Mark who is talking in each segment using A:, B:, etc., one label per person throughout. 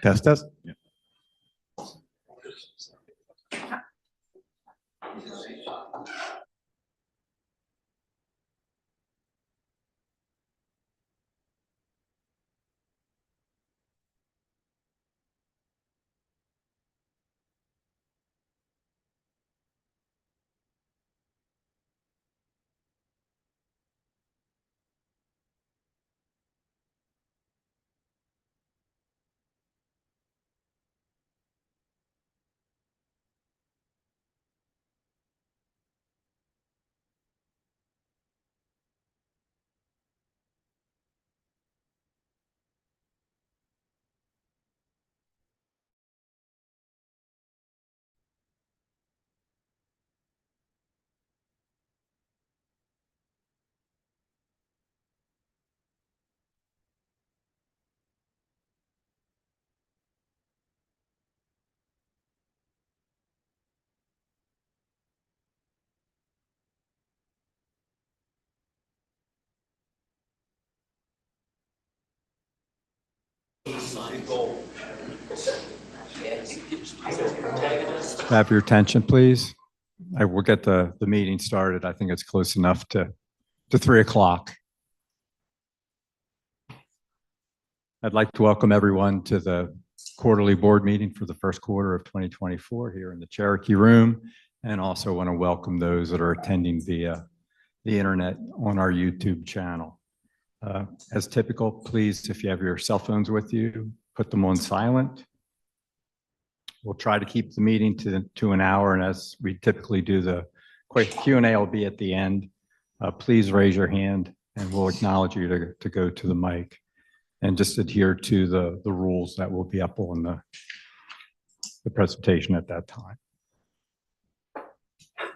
A: Test, test. Yeah. Have your attention, please. I will get the meeting started. I think it's close enough to 3 o'clock. I'd like to welcome everyone to the quarterly board meeting for the first quarter of 2024 here in the Cherokee Room, and also want to welcome those that are attending via the internet on our YouTube channel. As typical, please, if you have your cell phones with you, put them on silent. We'll try to keep the meeting to an hour, and as we typically do, the quick Q&A will be at the end. Please raise your hand, and we'll acknowledge you to go to the mic, and just adhere to the rules that will be up on the presentation at that time.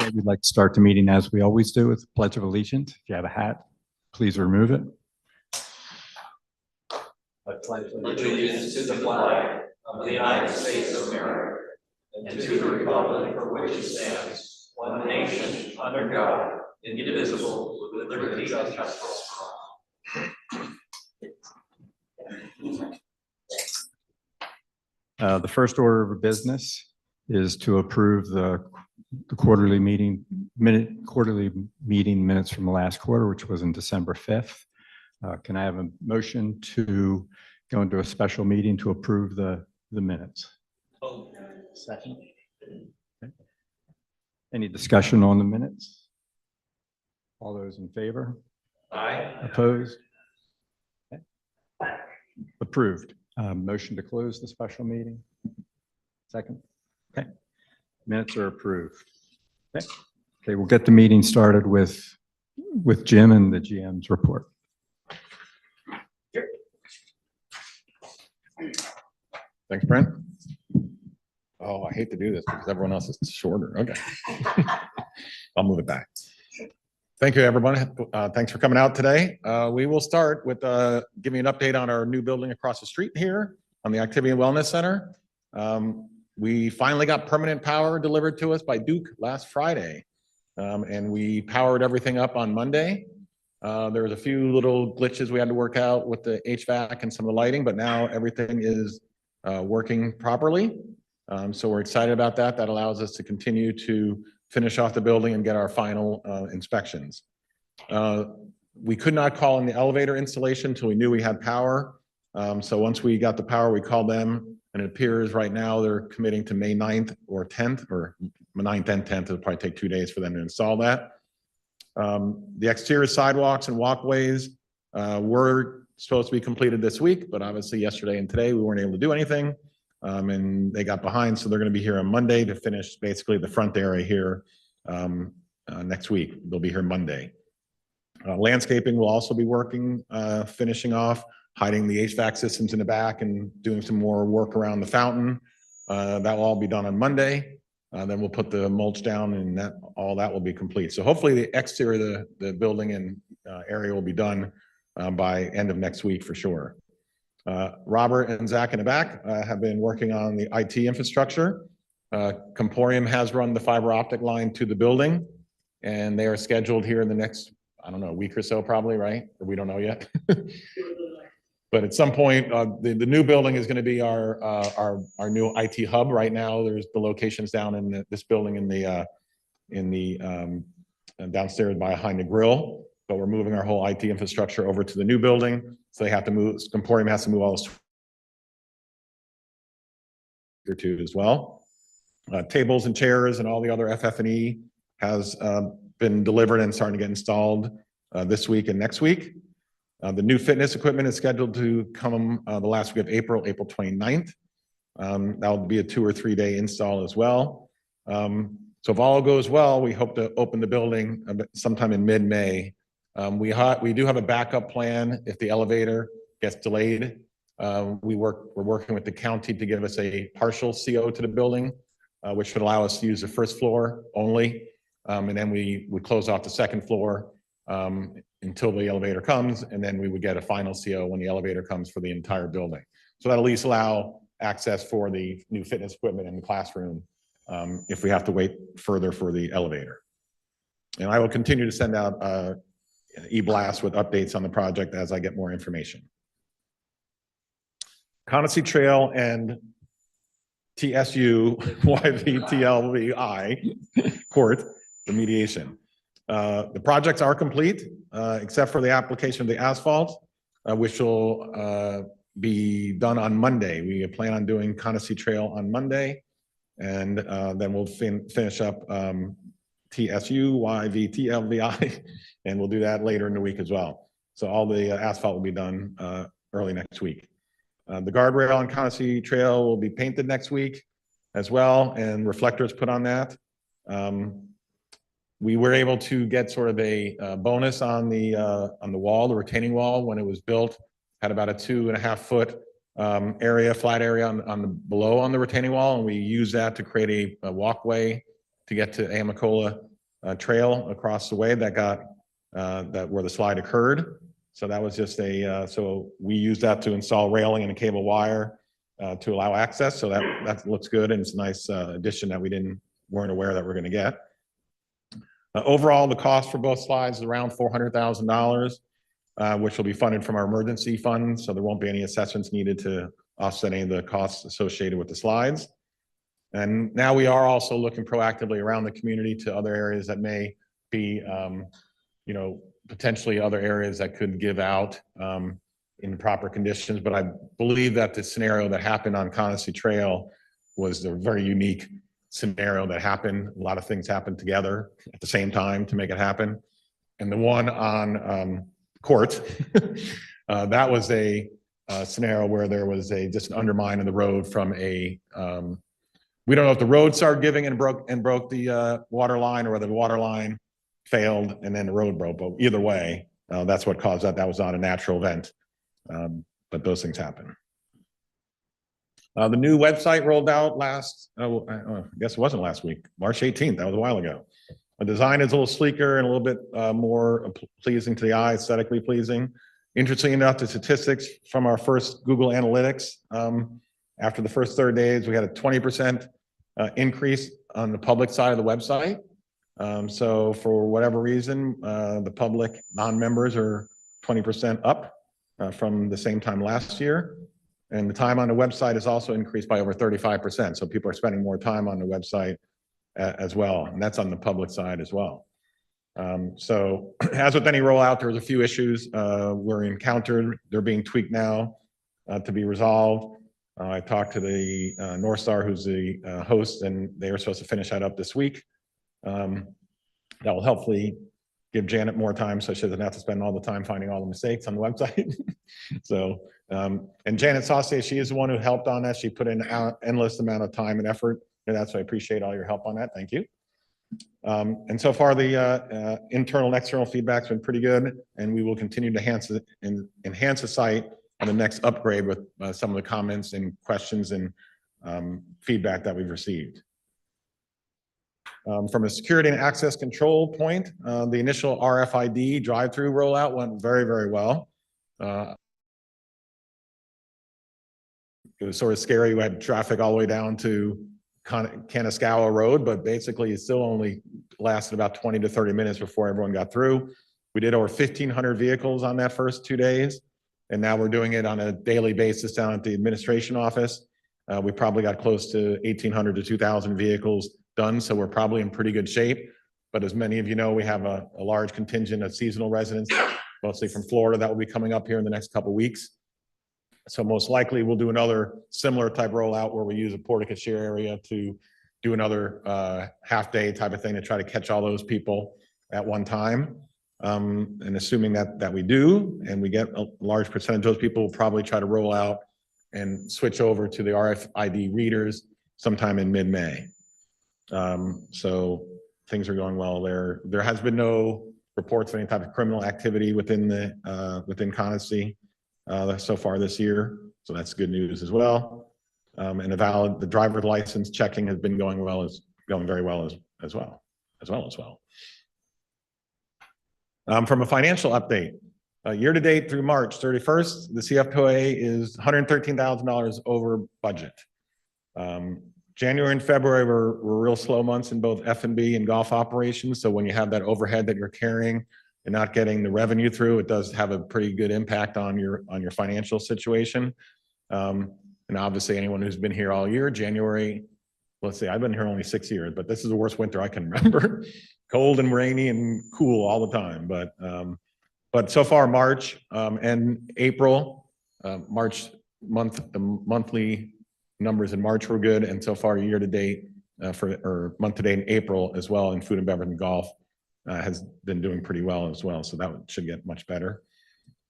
A: We'd like to start the meeting as we always do with the Pledge of Allegiance. If you have a hat, please remove it.
B: I pledge allegiance to the flag of the United States of America and to the republic for which it stands, one nation, under God, indivisible, with liberty and justice for all.
A: The first order of business is to approve the quarterly meeting minutes from the last quarter, which was on December 5th. Can I have a motion to go into a special meeting to approve the minutes? Second. Okay. Any discussion on the minutes? All those in favor?
B: Aye.
A: Opposed? Okay. Approved. Motion to close the special meeting? Second. Okay. Minutes are approved. Okay. Okay, we'll get the meeting started with Jim and the GM's report.
C: Thanks, Brent. Oh, I hate to do this because everyone else is shorter. Okay. I'll move it back. Thank you, everyone. Thanks for coming out today. We will start with giving an update on our new building across the street here on the Activity and Wellness Center. We finally got permanent power delivered to us by Duke last Friday, and we powered everything up on Monday. There was a few little glitches we had to work out with the HVAC and some of the lighting, but now everything is working properly. So we're excited about that. That allows us to continue to finish off the building and get our final inspections. We could not call in the elevator installation until we knew we had power. So once we got the power, we called them, and it appears right now they're committing to May 9th or 10th, or 9th and 10th. It'll probably take 2 days for them to install that. The exterior sidewalks and walkways were supposed to be completed this week, but obviously yesterday and today we weren't able to do anything, and they got behind, so they're going to be here on Monday to finish basically the front area here next week. They'll be here Monday. Landscaping will also be working, finishing off, hiding the HVAC systems in the back and doing some more work around the fountain. That will all be done on Monday. Then we'll put the mulch down, and all that will be complete. So hopefully the exterior of the building and area will be done by end of next week for sure. Robert and Zach in the back have been working on the IT infrastructure. Comporium has run the fiber optic line to the building, and they are scheduled here in the next I don't know, a week or so probably, right? Or we don't know yet. But at some point, the new building is going to be our new IT hub. Right now, there's the locations down in this building in the downstairs behind the grill. But we're moving our whole IT infrastructure over to the new building. So they have to move, Emporium has to move all this or two as well. Tables and chairs and all the other FF&E has been delivered and starting to get installed this week and next week. The new fitness equipment is scheduled to come the last week of April 29th. That'll be a 2 or 3 day install as well. So if all goes well, we hope to open the building sometime in mid-May. We do have a backup plan if the elevator gets delayed. We're working with the county to give us a partial CO to the building, which would allow us to use the first floor only. And then we would close off the second floor until the elevator comes, and then we would get a final CO when the elevator comes for the entire building. So that'll at least allow access for the new fitness equipment in the classroom if we have to wait further for the elevator. And I will continue to send out e-blast with updates on the project as I get more information. Conacy Trail and TSU YVTLVI court remediation. The projects are complete, except for the application of the asphalt, which will be done on Monday. We plan on doing Conacy Trail on Monday, and then we'll finish up TSU YVTLVI, and we'll do that later in the week as well. So all the asphalt will be done early next week. The guardrail on Conacy Trail will be painted next week as well, and reflectors put on that. We were able to get sort of a bonus on the wall, the retaining wall, when it was built, had about a 2.5 foot area, flat area on the below on the retaining wall, and we used that to create a walkway to get to Amicola Trail across the way that got where the slide occurred. So that was just so we used that to install railing and a cable wire to allow access. So that looks good, and it's a nice addition that we weren't aware that we're going to get. Overall, the cost for both slides is around $400,000, which will be funded from our emergency fund. So there won't be any assessments needed to offset any of the costs associated with the slides. And now we are also looking proactively around the community to other areas that may be, potentially other areas that could give out in proper conditions. But I believe that the scenario that happened on Conacy Trail was a very unique scenario that happened. A lot of things happened together at the same time to make it happen. And the one on Court, that was a scenario where there was just an undermine in the road from we don't know if the road started giving and broke the water line, or whether the water line failed and then the road broke. But either way, that's what caused that. That was not a natural event, but those things happen. The new website rolled out I guess it wasn't last week, March 18th. That was a while ago. The design is a little sleeker and a little bit more pleasing to the eye, aesthetically pleasing. Interesting enough, the statistics from our first Google Analytics, after the first 30 days, we had a 20% increase on the public side of the website. So for whatever reason, the public non-members are 20% up from the same time last year. And the time on the website is also increased by over 35%. So people are spending more time on the website as well. And that's on the public side as well. So as with any rollout, there was a few issues were encountered. They're being tweaked now to be resolved. I talked to the North Star, who's the host, and they were supposed to finish that up this week. That will hopefully give Janet more time so she doesn't have to spend all the time finding all the mistakes on the website. So, and Janet Saucier, she is the one who helped on that. She put in an endless amount of time and effort, and that's why I appreciate all your help on that. Thank you. And so far, the internal and external feedback's been pretty good, and we will continue to enhance the site on the next upgrade with some of the comments and questions and feedback that we've received. From a security and access control point, the initial RFID drive-through rollout went very, very well. It was sort of scary. We had traffic all the way down to Kaniscowa Road, but basically it still only lasted about 20 to 30 minutes before everyone got through. We did over 1,500 vehicles on that first 2 days. And now we're doing it on a daily basis down at the administration office. We probably got close to 1,800 to 2,000 vehicles done. So we're probably in pretty good shape. But as many of you know, we have a large contingent of seasonal residents, mostly from Florida, that will be coming up here in the next couple of weeks. So most likely we'll do another similar type rollout where we use a porte-cochere area to do another half-day type of thing to try to catch all those people at one time. And assuming that we do, and we get a large percentage of those people, we'll probably try to roll out and switch over to the RFID readers sometime in mid-May. So things are going well there. There has been no reports of any type of criminal activity within Coniston so far this year. So that's good news as well. And the driver's license checking has been going very well as well. From a financial update, year to date through March 31st, the CFPOA is $113,000 over budget. January and February were real slow months in both F&B and golf operations. So when you have that overhead that you're carrying and not getting the revenue through, it does have a pretty good impact on your financial situation. And obviously anyone who's been here all year, January, let's see, I've been here only 6 years, but this is the worst winter I can remember. Cold and rainy and cool all the time. But so far March and April, March month, the monthly numbers in March were good. And so far year to date or month to date in April as well in food and beverage and golf has been doing pretty well as well. So that should get much better.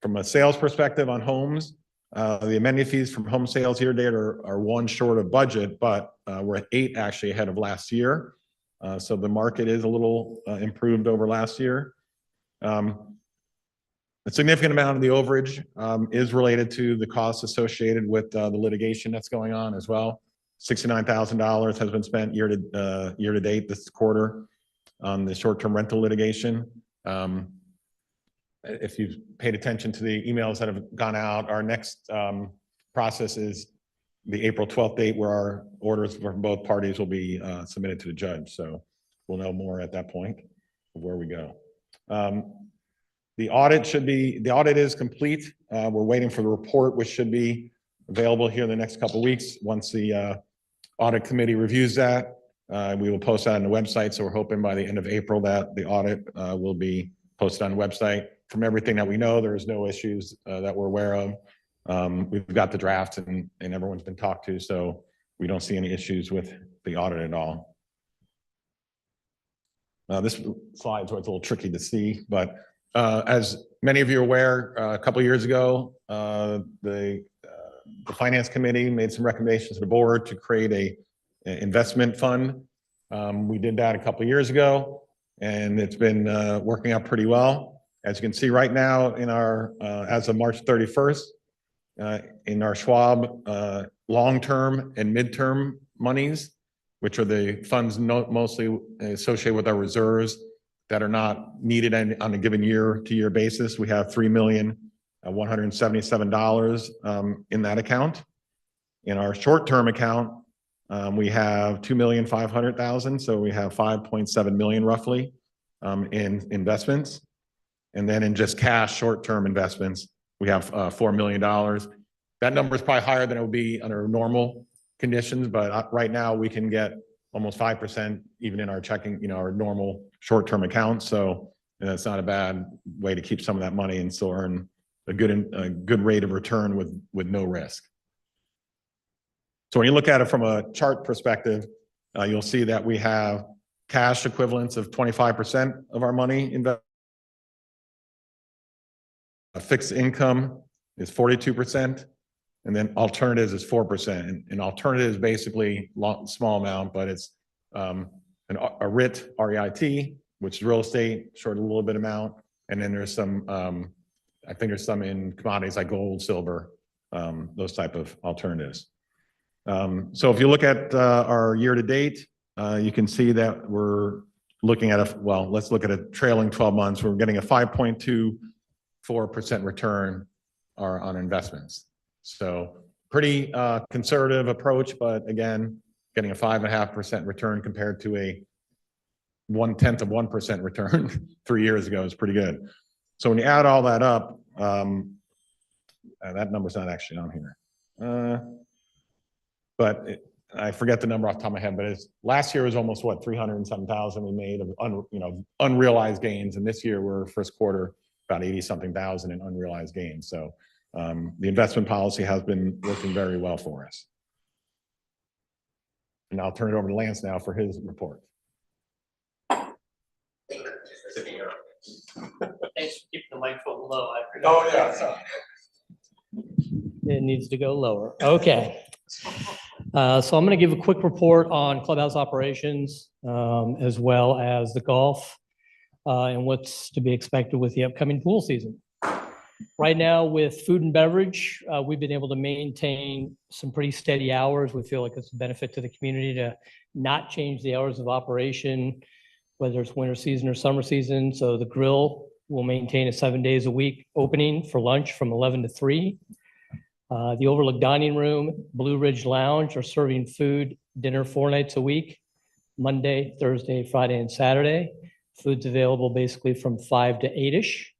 C: From a sales perspective on homes, the amenity fees from home sales year to date are 1 short of budget, but we're at 8 actually ahead of last year. So the market is a little improved over last year. A significant amount of the overage is related to the costs associated with the litigation that's going on as well. $69,000 has been spent year to date this quarter on the short-term rental litigation. If you've paid attention to the emails that have gone out, our next process is the April 12th date where our orders from both parties will be submitted to the judge. So we'll know more at that point of where we go. The audit is complete. We're waiting for the report, which should be available here in the next couple of weeks. Once the audit committee reviews that, we will post that on the website. So we're hoping by the end of April that the audit will be posted on the website. From everything that we know, there's no issues that we're aware of. We've got the draft and everyone's been talked to, so we don't see any issues with the audit at all. This slide is where it's a little tricky to see, but as many of you are aware, a couple of years ago, the finance committee made some recommendations to the board to create an investment fund. We did that a couple of years ago, and it's been working out pretty well. As you can see right now in our, as of March 31st, in our Schwab long-term and midterm monies, which are the funds mostly associated with our reserves that are not needed on a given year-to-year basis. We have $3,177,000 in that account. In our short-term account, we have $2,500,000, so we have $5.7 million roughly in investments. And then in just cash short-term investments, we have $4 million. That number is probably higher than it would be under normal conditions, but right now we can get almost 5% even in our checking, our normal short-term accounts. So that's not a bad way to keep some of that money and still earn a good rate of return with no risk. So when you look at it from a chart perspective, you'll see that we have cash equivalents of 25% of our money invested. Fixed income is 42%, and then alternatives is 4%. And alternatives basically small amount, but it's a RIT, R-E-I-T, which is real estate, short a little bit amount. And then there's some, I think there's some in commodities like gold, silver, those type of alternatives. So if you look at our year to date, you can see that we're looking at let's look at a trailing 12 months. We're getting a 5.24% return on investments. So pretty conservative approach, but again, getting a 5.5% return compared to a 0.1% return 3 years ago is pretty good. So when you add all that up, that number's not actually on here. But I forget the number off the top of my head, but last year was almost what, 300 and something thousand we made of unrealized gains. And this year we're first quarter about 80 something thousand in unrealized gains. So the investment policy has been working very well for us. And I'll turn it over to Lance now for his report.
D: Thanks for keeping the microphone low. I forgot.
C: Oh, yeah, sorry.
D: It needs to go lower. Okay. So I'm going to give a quick report on clubhouse operations, as well as the golf, and what's to be expected with the upcoming pool season. Right now with food and beverage, we've been able to maintain some pretty steady hours. We feel like it's a benefit to the community to not change the hours of operation, whether it's winter season or summer season. So the grill will maintain a 7 days a week opening for lunch from 11 to 3. The Overlook Dining Room, Blue Ridge Lounge are serving food, dinner 4 nights a week, Monday, Thursday, Friday, and Saturday. Food's available basically from 5 to 8-ish.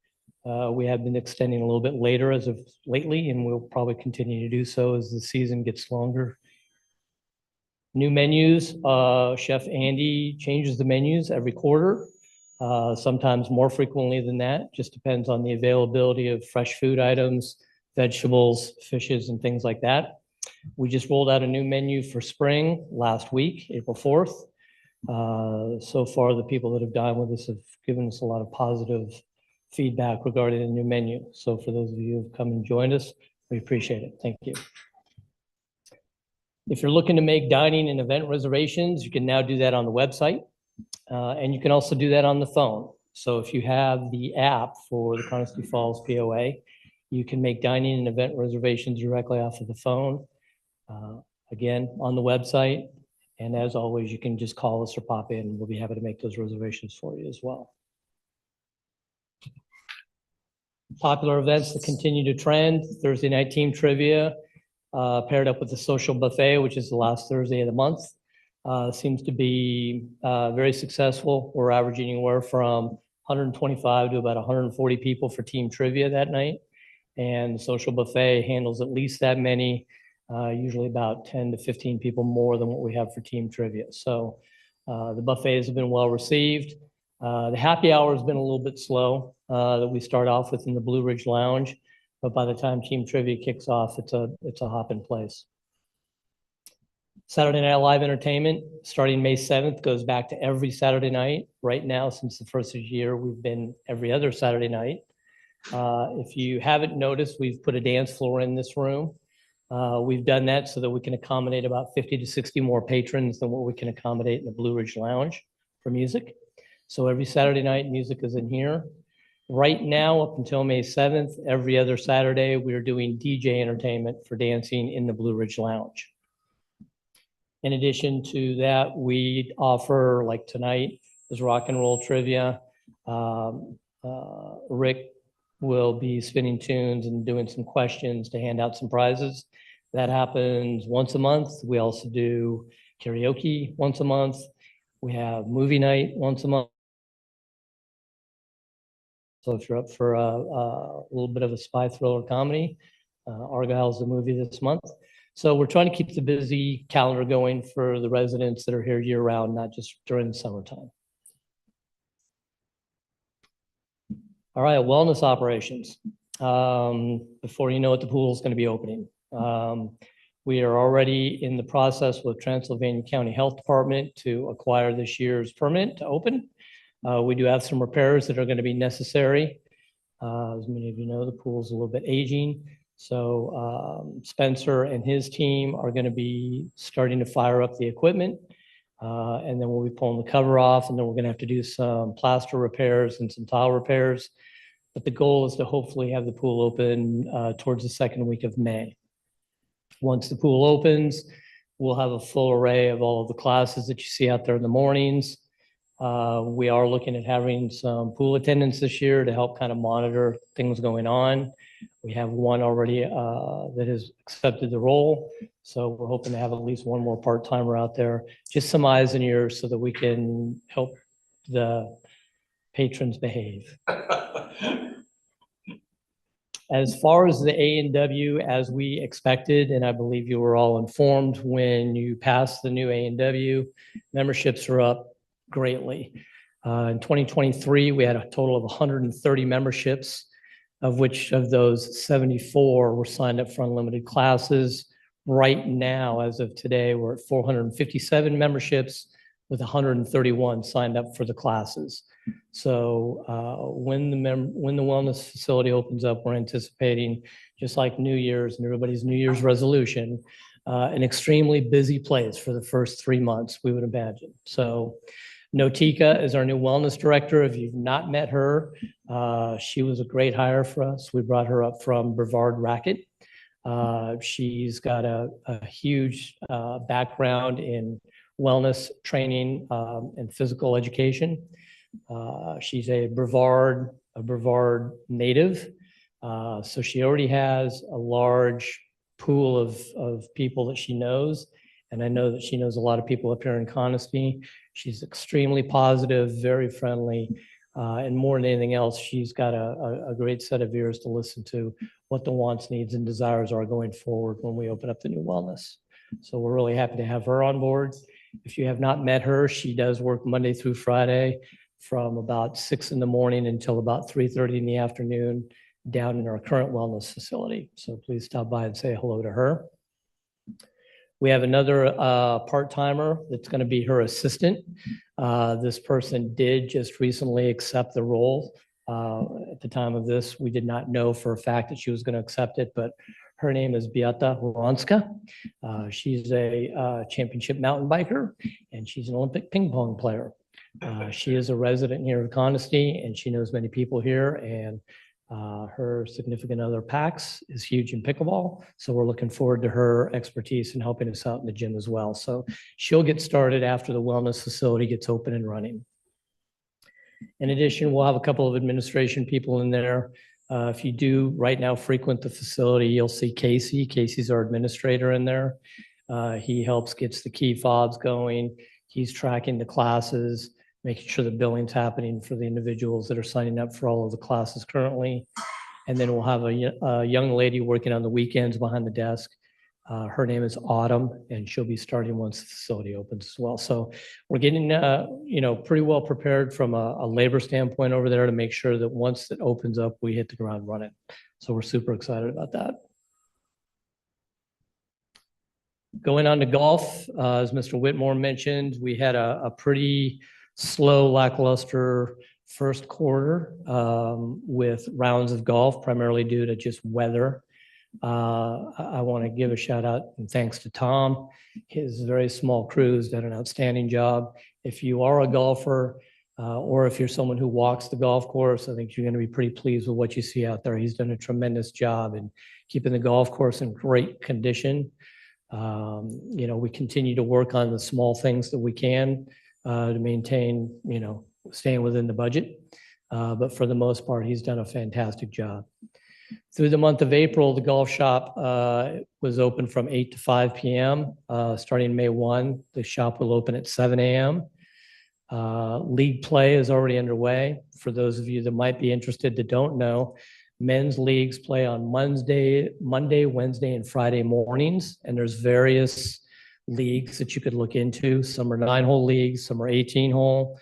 D: We have been extending a little bit later as of lately, and we'll probably continue to do so as the season gets longer. New menus, Chef Andy changes the menus every quarter, sometimes more frequently than that. Just depends on the availability of fresh food items, vegetables, fishes, and things like that. We just rolled out a new menu for spring last week, April 4th. So far, the people that have dined with us have given us a lot of positive feedback regarding the new menu. So for those of you who have come and joined us, we appreciate it. Thank you. If you're looking to make dining and event reservations, you can now do that on the website. And you can also do that on the phone. So if you have the app for the Carnoustie Falls POA, you can make dining and event reservations directly off of the phone. Again, on the website. And as always, you can just call us or pop in, and we'll be happy to make those reservations for you as well. Popular events that continue to trend: Thursday night team trivia, paired up with the social buffet, which is the last Thursday of the month. Seems to be very successful. We're averaging anywhere from 125 to about 140 people for team trivia that night. And the social buffet handles at least that many, usually about 10 to 15 people more than what we have for team trivia. So the buffets have been well received. The happy hour has been a little bit slow that we start off with in the Blue Ridge Lounge, but by the time team trivia kicks off, it's a hop in place. Saturday Night Live entertainment starting May 7th goes back to every Saturday night. Right now, since the first of the year, we've been every other Saturday night. If you haven't noticed, we've put a dance floor in this room. We've done that so that we can accommodate about 50 to 60 more patrons than what we can accommodate in the Blue Ridge Lounge for music. So every Saturday night, music is in here. Right now, up until May 7th, every other Saturday, we're doing DJ entertainment for dancing in the Blue Ridge Lounge. In addition to that, we offer, like tonight, is rock and roll trivia. Rick will be spinning tunes and doing some questions to hand out some prizes. That happens once a month. We also do karaoke once a month. We have movie night once a month. So if you're up for a little bit of a spy thriller comedy, Argyle's the movie this month. So we're trying to keep the busy calendar going for the residents that are here year round, not just during the summertime. All right, wellness operations. Before you know it, the pool is going to be opening. We are already in the process with Transylvania County Health Department to acquire this year's permit to open. We do have some repairs that are going to be necessary. As many of you know, the pool is a little bit aging. So Spencer and his team are going to be starting to fire up the equipment. And then we'll be pulling the cover off, and then we're going to have to do some plaster repairs and some tile repairs. But the goal is to hopefully have the pool open towards the second week of May. Once the pool opens, we'll have a full array of all of the classes that you see out there in the mornings. We are looking at having some pool attendants this year to help kind of monitor things going on. We have one already that has accepted the role. So we're hoping to have at least one more part-timer out there, just some eyes and ears so that we can help the patrons behave. As far as the A&W, as we expected, and I believe you were all informed when you passed the new A&W, memberships are up greatly. In 2023, we had a total of 130 memberships, of which of those 74 were signed up for unlimited classes. Right now, as of today, we're at 457 memberships with 131 signed up for the classes. So when the wellness facility opens up, we're anticipating, just like New Year's and everybody's New Year's resolution, an extremely busy place for the first 3 months, we would imagine. So Notika is our new wellness director. If you've not met her, she was a great hire for us. We brought her up from Brevard Racket. She's got a huge background in wellness training and physical education. She's a Brevard native. So she already has a large pool of people that she knows. And I know that she knows a lot of people up here in Coniston. She's extremely positive, very friendly. And more than anything else, she's got a great set of ears to listen to what the wants, needs, and desires are going forward when we open up the new wellness. So we're really happy to have her on board. If you have not met her, she does work Monday through Friday from about 6 in the morning until about 3:30 in the afternoon down in our current wellness facility. So please stop by and say hello to her. We have another part-timer that's going to be her assistant. This person did just recently accept the role. At the time of this, we did not know for a fact that she was going to accept it, but her name is Beata Ronska. She's a championship mountain biker, and she's an Olympic ping pong player. She is a resident here of Coniston, and she knows many people here, and her significant other, Pax, is huge in pickleball. So we're looking forward to her expertise in helping us out in the gym as well. So she'll get started after the wellness facility gets open and running. In addition, we'll have a couple of administration people in there. If you do right now frequent the facility, you'll see Casey. Casey's our administrator in there. He helps gets the key fobs going. He's tracking the classes, making sure the billing's happening for the individuals that are signing up for all of the classes currently. And then we'll have a young lady working on the weekends behind the desk. Her name is Autumn, and she'll be starting once the facility opens as well. So we're getting, pretty well prepared from a labor standpoint over there to make sure that once it opens up, we hit the ground running. So we're super excited about that. Going on to golf, as Mr. Whitmore mentioned, we had a pretty slow, lackluster first quarter with rounds of golf, primarily due to just weather. I want to give a shout out and thanks to Tom. His very small crew has done an outstanding job. If you are a golfer or if you're someone who walks the golf course, I think you're going to be pretty pleased with what you see out there. He's done a tremendous job in keeping the golf course in great condition. We continue to work on the small things that we can to maintain, staying within the budget. But for the most part, he's done a fantastic job. Through the month of April, the golf shop was open from 8 to 5 p.m. Starting May 1, the shop will open at 7 a.m. League play is already underway. For those of you that might be interested that don't know, men's leagues play on Monday, Wednesday, and Friday mornings, and there's various leagues that you could look into. Some are 9-hole leagues, some are 18-hole.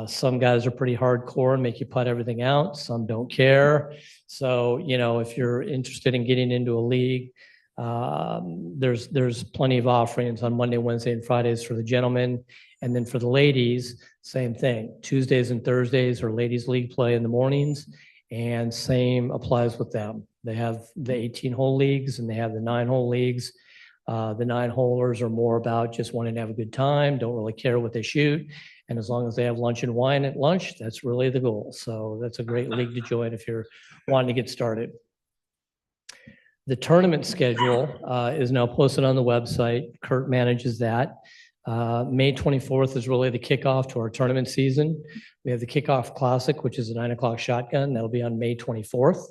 D: Some guys are pretty hardcore and make you putt everything out. Some don't care. So, if you're interested in getting into a league, there's plenty of offerings on Monday, Wednesday, and Fridays for the gentlemen. And then for the ladies, same thing. Tuesdays and Thursdays are ladies league play in the mornings, and same applies with them. They have the 18-hole leagues and they have the 9-hole leagues. The 9-holers are more about just wanting to have a good time, don't really care what they shoot. And as long as they have lunch and wine at lunch, that's really the goal. So that's a great league to join if you're wanting to get started. The tournament schedule is now posted on the website. Kurt manages that. May 24th is really the kickoff to our tournament season. We have the Kickoff Classic, which is a 9 o'clock shotgun. That'll be on May 24th.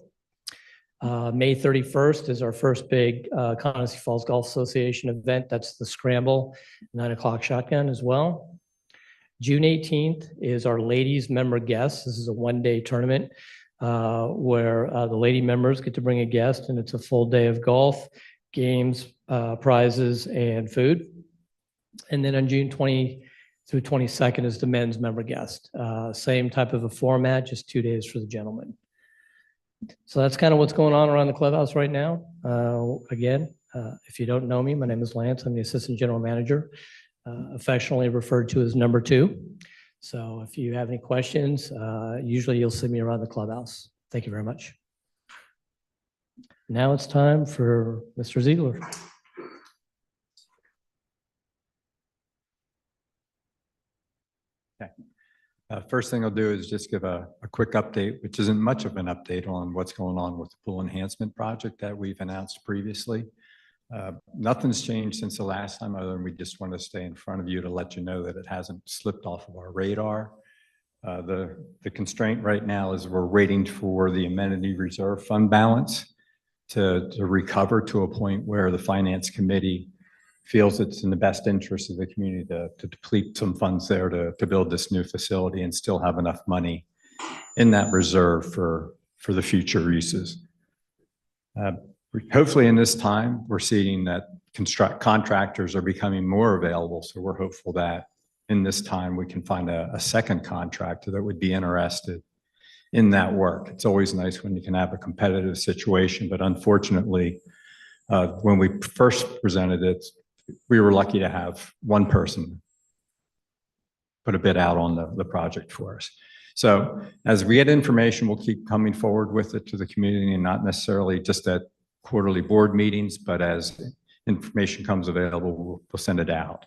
D: May 31st is our first big Coniston Falls Golf Association event. That's the Scramble, 9 o'clock shotgun as well. June 18th is our ladies member guests. This is a one-day tournament. where the lady members get to bring a guest, and it's a full day of golf, games, prizes, and food. And then on June 20 through 22nd is the men's member guest. Same type of a format, just 2 days for the gentlemen. So that's kind of what's going on around the clubhouse right now. Again, if you don't know me, my name is Lance. I'm the Assistant General Manager, affectionately referred to as number 2. So if you have any questions, usually you'll see me around the clubhouse. Thank you very much. Now it's time for Mr. Ziegler.
A: First thing I'll do is just give a quick update, which isn't much of an update on what's going on with the pool enhancement project that we've announced previously. Nothing's changed since the last time, other than we just want to stay in front of you to let you know that it hasn't slipped off of our radar. The constraint right now is we're waiting for the amenity reserve fund balance to recover to a point where the finance committee feels it's in the best interest of the community to deplete some funds there to build this new facility and still have enough money in that reserve for the future uses. Hopefully in this time, we're seeing that contractors are becoming more available. So we're hopeful that in this time, we can find a second contractor that would be interested in that work. It's always nice when you can have a competitive situation, but unfortunately, when we first presented it, we were lucky to have one person put a bid out on the project for us. So as we get information, we'll keep coming forward with it to the community, and not necessarily just at quarterly board meetings, but as information comes available, we'll send it out.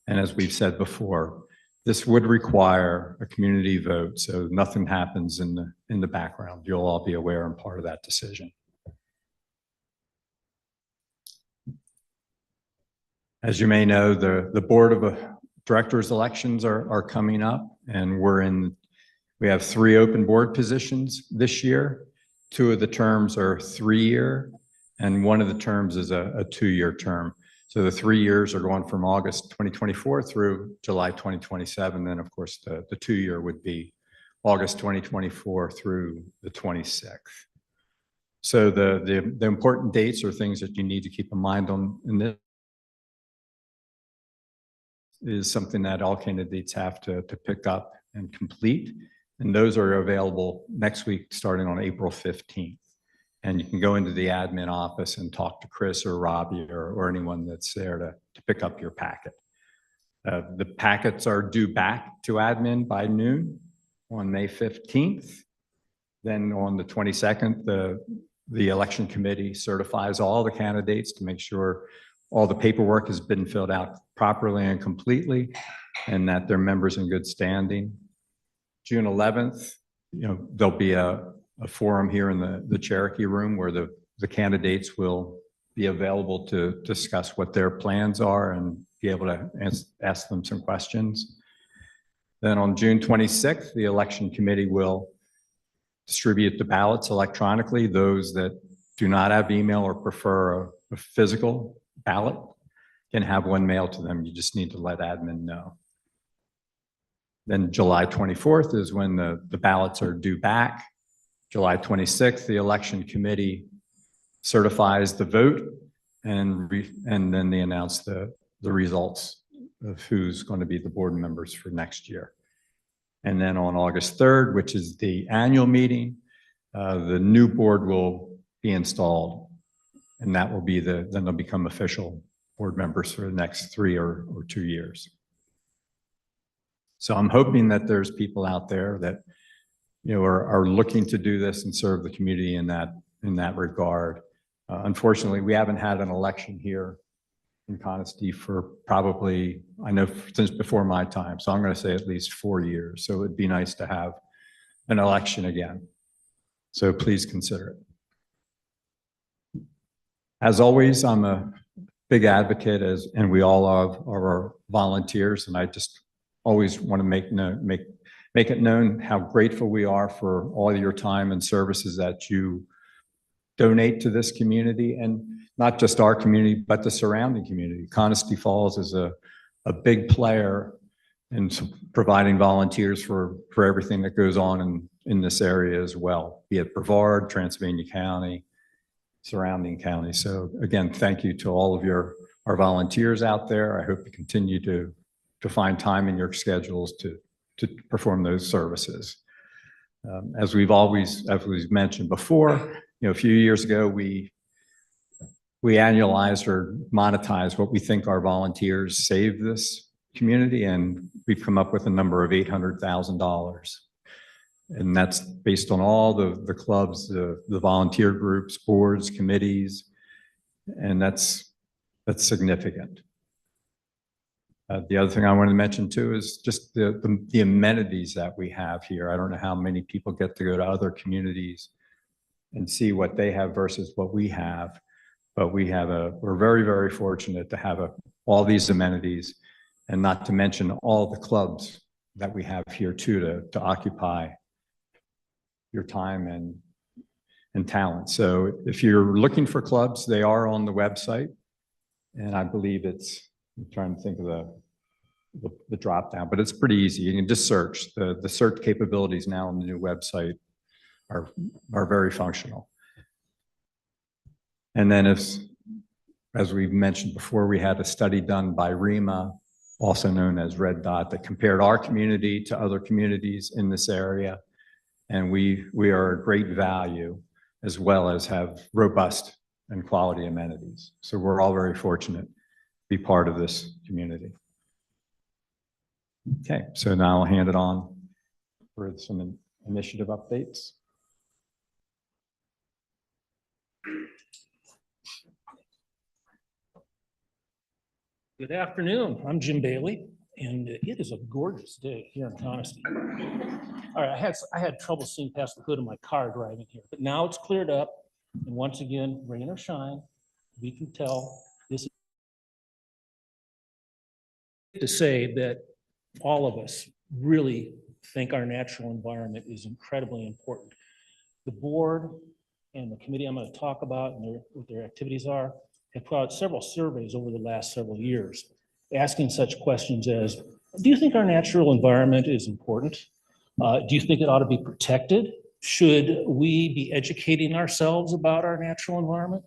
A: And as we've said before, this would require a community vote, so nothing happens in the background. You'll all be aware and part of that decision. As you may know, the board of directors elections are coming up, and we have 3 open board positions this year. 2 of the terms are 3-year, and 1 of the terms is a 2-year term. So the 3 years are going from August 2024 through July 2027. Then, of course, the 2-year would be August 2024 through the 26th. So the important dates are things that you need to keep in mind in this. Is something that all candidates have to pick up and complete. And those are available next week, starting on April 15th. And you can go into the admin office and talk to Chris or Robbie or anyone that's there to pick up your packet. The packets are due back to admin by noon on May 15th. Then on the 22nd, the election committee certifies all the candidates to make sure all the paperwork has been filled out properly and completely, and that they're members in good standing. June 11th, there'll be a forum here in the Cherokee room where the candidates will be available to discuss what their plans are and be able to ask them some questions. Then on June 26th, the election committee will distribute the ballots electronically. Those that do not have email or prefer a physical ballot can have one mailed to them. You just need to let admin know. Then July 24th is when the ballots are due back. July 26th, the election committee certifies the vote, and then they announce the results of who's going to be the board members for next year. And then on August 3rd, which is the annual meeting, the new board will be installed, and that will be then they'll become official board members for the next 3 or 2 years. So I'm hoping that there's people out there that are looking to do this and serve the community in that regard. Unfortunately, we haven't had an election here in Conistea for probably, I know, since before my time. So I'm going to say at least 4 years. So it'd be nice to have an election again. So please consider it. As always, I'm a big advocate, and we all are our volunteers, and I just always want to make it known how grateful we are for all your time and services that you donate to this community, and not just our community, but the surrounding community. Conistea Falls is a big player in providing volunteers for everything that goes on in in this area as well, be it Brevard, Transylvania County, surrounding counties. So again, thank you to all of our volunteers out there. I hope you continue to find time in your schedules to perform those services. As we've mentioned before, a few years ago, we annualized or monetized what we think our volunteers save this community, and we've come up with a number of $800,000. And that's based on all the clubs, the volunteer groups, boards, committees, and that's significant. The other thing I wanted to mention too is just the amenities that we have here. I don't know how many people get to go to other communities and see what they have versus what we have, but we're very, very fortunate to have all these amenities, and not to mention all the clubs that we have here too to occupy your time and talent. So if you're looking for clubs, they are on the website, and I believe I'm trying to think of the drop down, but it's pretty easy. You can just search. The search capabilities now on the new website are very functional. And then as we've mentioned before, we had a study done by REMA, also known as Red Dot, that compared our community to other communities in this area. And we are a great value, as well as have robust and quality amenities. So we're all very fortunate to be part of this community. Okay, so now I'll hand it on for some initiative updates.
E: Good afternoon. I'm Jim Bailey, and it is a gorgeous day here in Coniston. All right, I had trouble seeing past the hood of my car driving here, but now it's cleared up. And once again, rain or shine, we can tell this. To say that all of us really think our natural environment is incredibly important. The board and the committee I'm going to talk about and what their activities are have put out several surveys over the last several years, asking such questions as, do you think our natural environment is important? Do you think it ought to be protected? Should we be educating ourselves about our natural environment?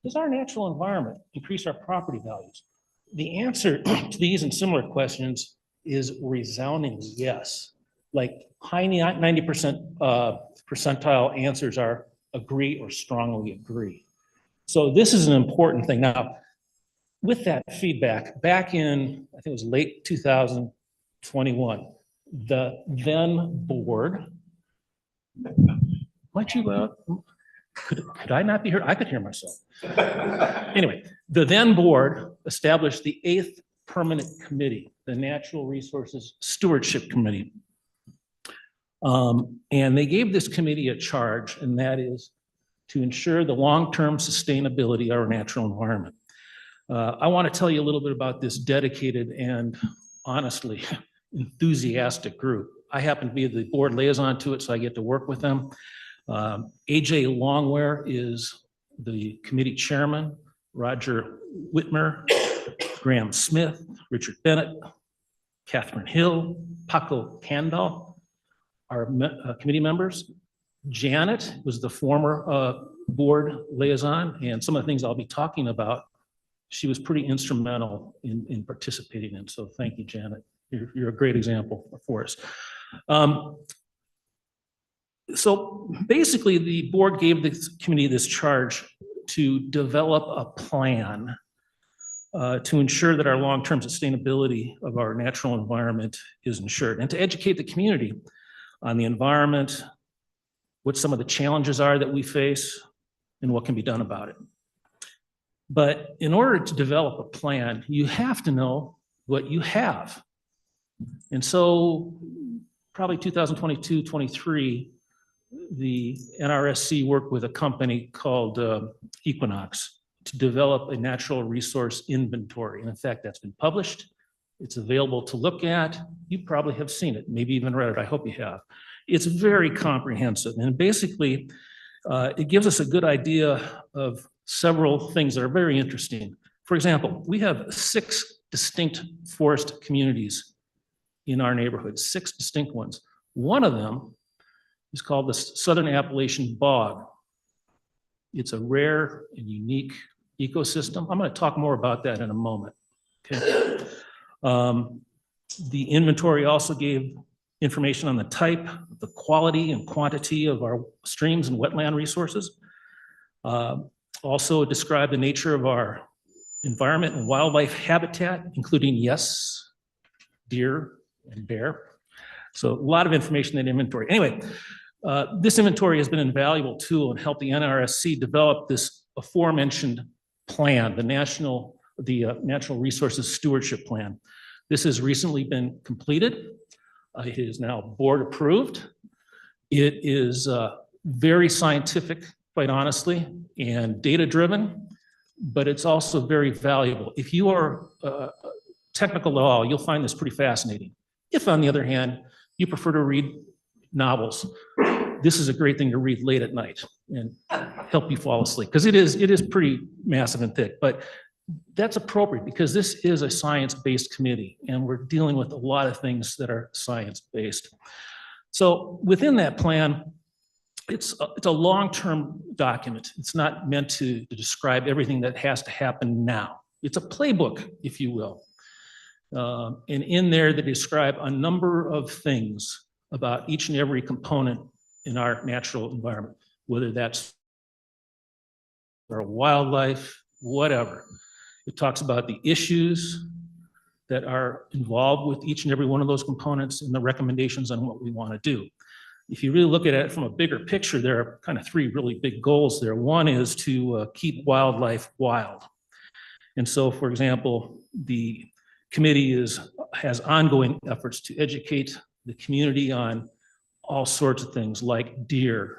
E: Does our natural environment increase our property values? The answer to these and similar questions is resoundingly yes. Like high 90% percentile answers are agree or strongly agree. So this is an important thing. Now, with that feedback, back in, I think it was late 2021, the then board, might you, could I not be heard? I could hear myself. Anyway, the then board established the 8th permanent committee, the Natural Resources Stewardship Committee. And they gave this committee a charge, and that is to ensure the long-term sustainability of our natural environment. I want to tell you a little bit about this dedicated and honestly enthusiastic group. I happen to be the board liaison to it, so I get to work with them. AJ Longware is the committee chairman, Roger Whitmer, Graham Smith, Richard Bennett, Catherine Hill, Paco Candal, our committee members. Janet was the former board liaison, and some of the things I'll be talking about, she was pretty instrumental in participating in. So thank you, Janet. You're a great example for us. So basically, the board gave the committee this charge to develop a plan to ensure that our long-term sustainability of our natural environment is ensured, and to educate the community on the environment, what some of the challenges are that we face, and what can be done about it. But in order to develop a plan, you have to know what you have. And so probably 2022, 23, the NRSC worked with a company called Equinox to develop a natural resource inventory. And in fact, that's been published. It's available to look at. You probably have seen it, maybe even read it. I hope you have. It's very comprehensive. And basically, it gives us a good idea of several things that are very interesting. For example, we have 6 distinct forest communities in our neighborhood, 6 distinct ones. One of them is called the Southern Appalachian Bog. It's a rare and unique ecosystem. I'm going to talk more about that in a moment. Okay. The inventory also gave information on the type, the quality and quantity of our streams and wetland resources. Also described the nature of our environment and wildlife habitat, including, yes, deer and bear. So a lot of information in inventory. Anyway, this inventory has been an invaluable tool and helped the NRSC develop this aforementioned plan, the Natural Resources Stewardship Plan. This has recently been completed. It is now board approved. It is very scientific, quite honestly, and data driven, but it's also very valuable. If you are technical at all, you'll find this pretty fascinating. If, on the other hand, you prefer to read novels, this is a great thing to read late at night and help you fall asleep, because it is pretty massive and thick. But that's appropriate because this is a science-based committee and we're dealing with a lot of things that are science-based. So within that plan, it's a long-term document. It's not meant to describe everything that has to happen now. It's a playbook, if you will. And in there they describe a number of things about each and every component in our natural environment, whether that's our wildlife, whatever. It talks about the issues that are involved with each and every one of those components and the recommendations on what we want to do. If you really look at it from a bigger picture, there are kind of three really big goals there. One is to keep wildlife wild. And so, for example, the committee has ongoing efforts to educate the community on all sorts of things like deer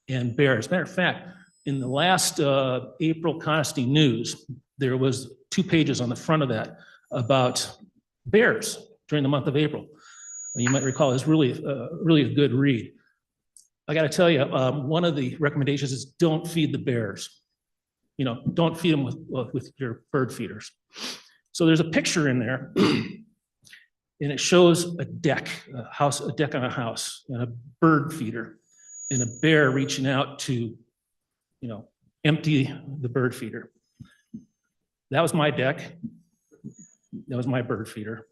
E: and bears. As a matter of fact, in the last April Conestee News, there was 2 pages on the front of that about bears during the month of April. You might recall it's really a good read. I got to tell you, one of the recommendations is don't feed the bears. You know, don't feed them with your bird feeders. So there's a picture in there, and it shows a deck on a house, and a bird feeder, and a bear reaching out to, empty the bird feeder. That was my deck. That was my bird feeder.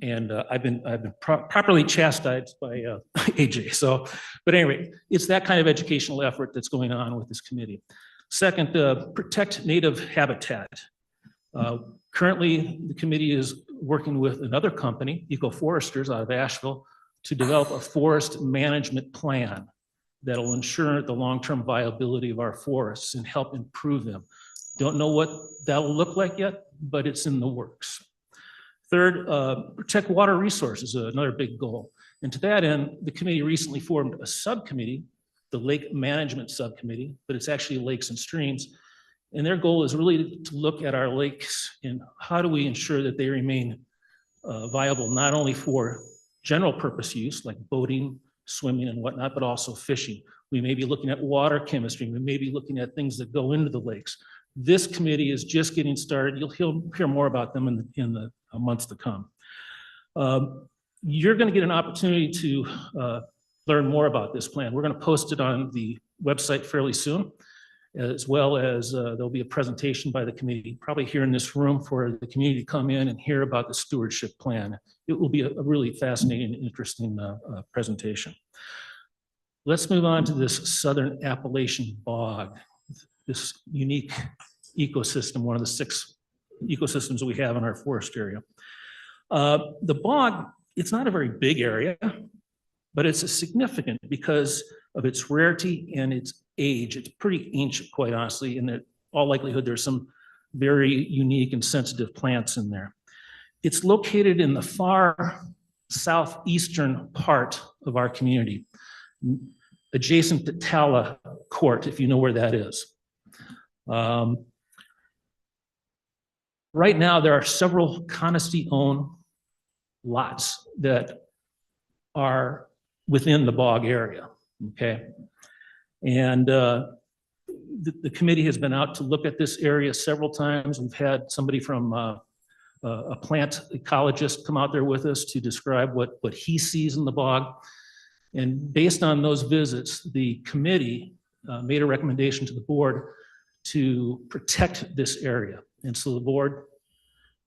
E: And I've been properly chastised by AJ. So, but anyway, it's that kind of educational effort that's going on with this committee. Second, protect native habitat. Currently, the committee is working with another company, Eco-Foresters out of Asheville, to develop a forest management plan that will ensure the long-term viability of our forests and help improve them. Don't know what that will look like yet, but it's in the works. Third, protect water resources, another big goal. And to that end, the committee recently formed a subcommittee, the Lake Management Subcommittee, but it's actually lakes and streams. And their goal is really to look at our lakes and how do we ensure that they remain viable, not only for general purpose use like boating, swimming and whatnot, but also fishing. We may be looking at water chemistry. We may be looking at things that go into the lakes. This committee is just getting started. You'll hear more about them in the months to come. You're going to get an opportunity to learn more about this plan. We're going to post it on the website fairly soon, as well as there'll be a presentation by the committee, probably here in this room, for the community to come in and hear about the stewardship plan. It will be a really fascinating and interesting presentation. Let's move on to this Southern Appalachian Bog, this unique ecosystem, one of the 6 ecosystems we have in our forest area. The bog, it's not a very big area, but it's significant because of its rarity and its age. It's pretty ancient, quite honestly, and in all likelihood, there's some very unique and sensitive plants in there. It's located in the far southeastern part of our community, adjacent to Tala Court, if you know where that is. Right now, there are several Conestee-owned lots that are within the bog area, okay? And the committee has been out to look at this area several times. We've had somebody from a plant ecologist come out there with us to describe what he sees in the bog. And based on those visits, the committee made a recommendation to the board to protect this area. And so the board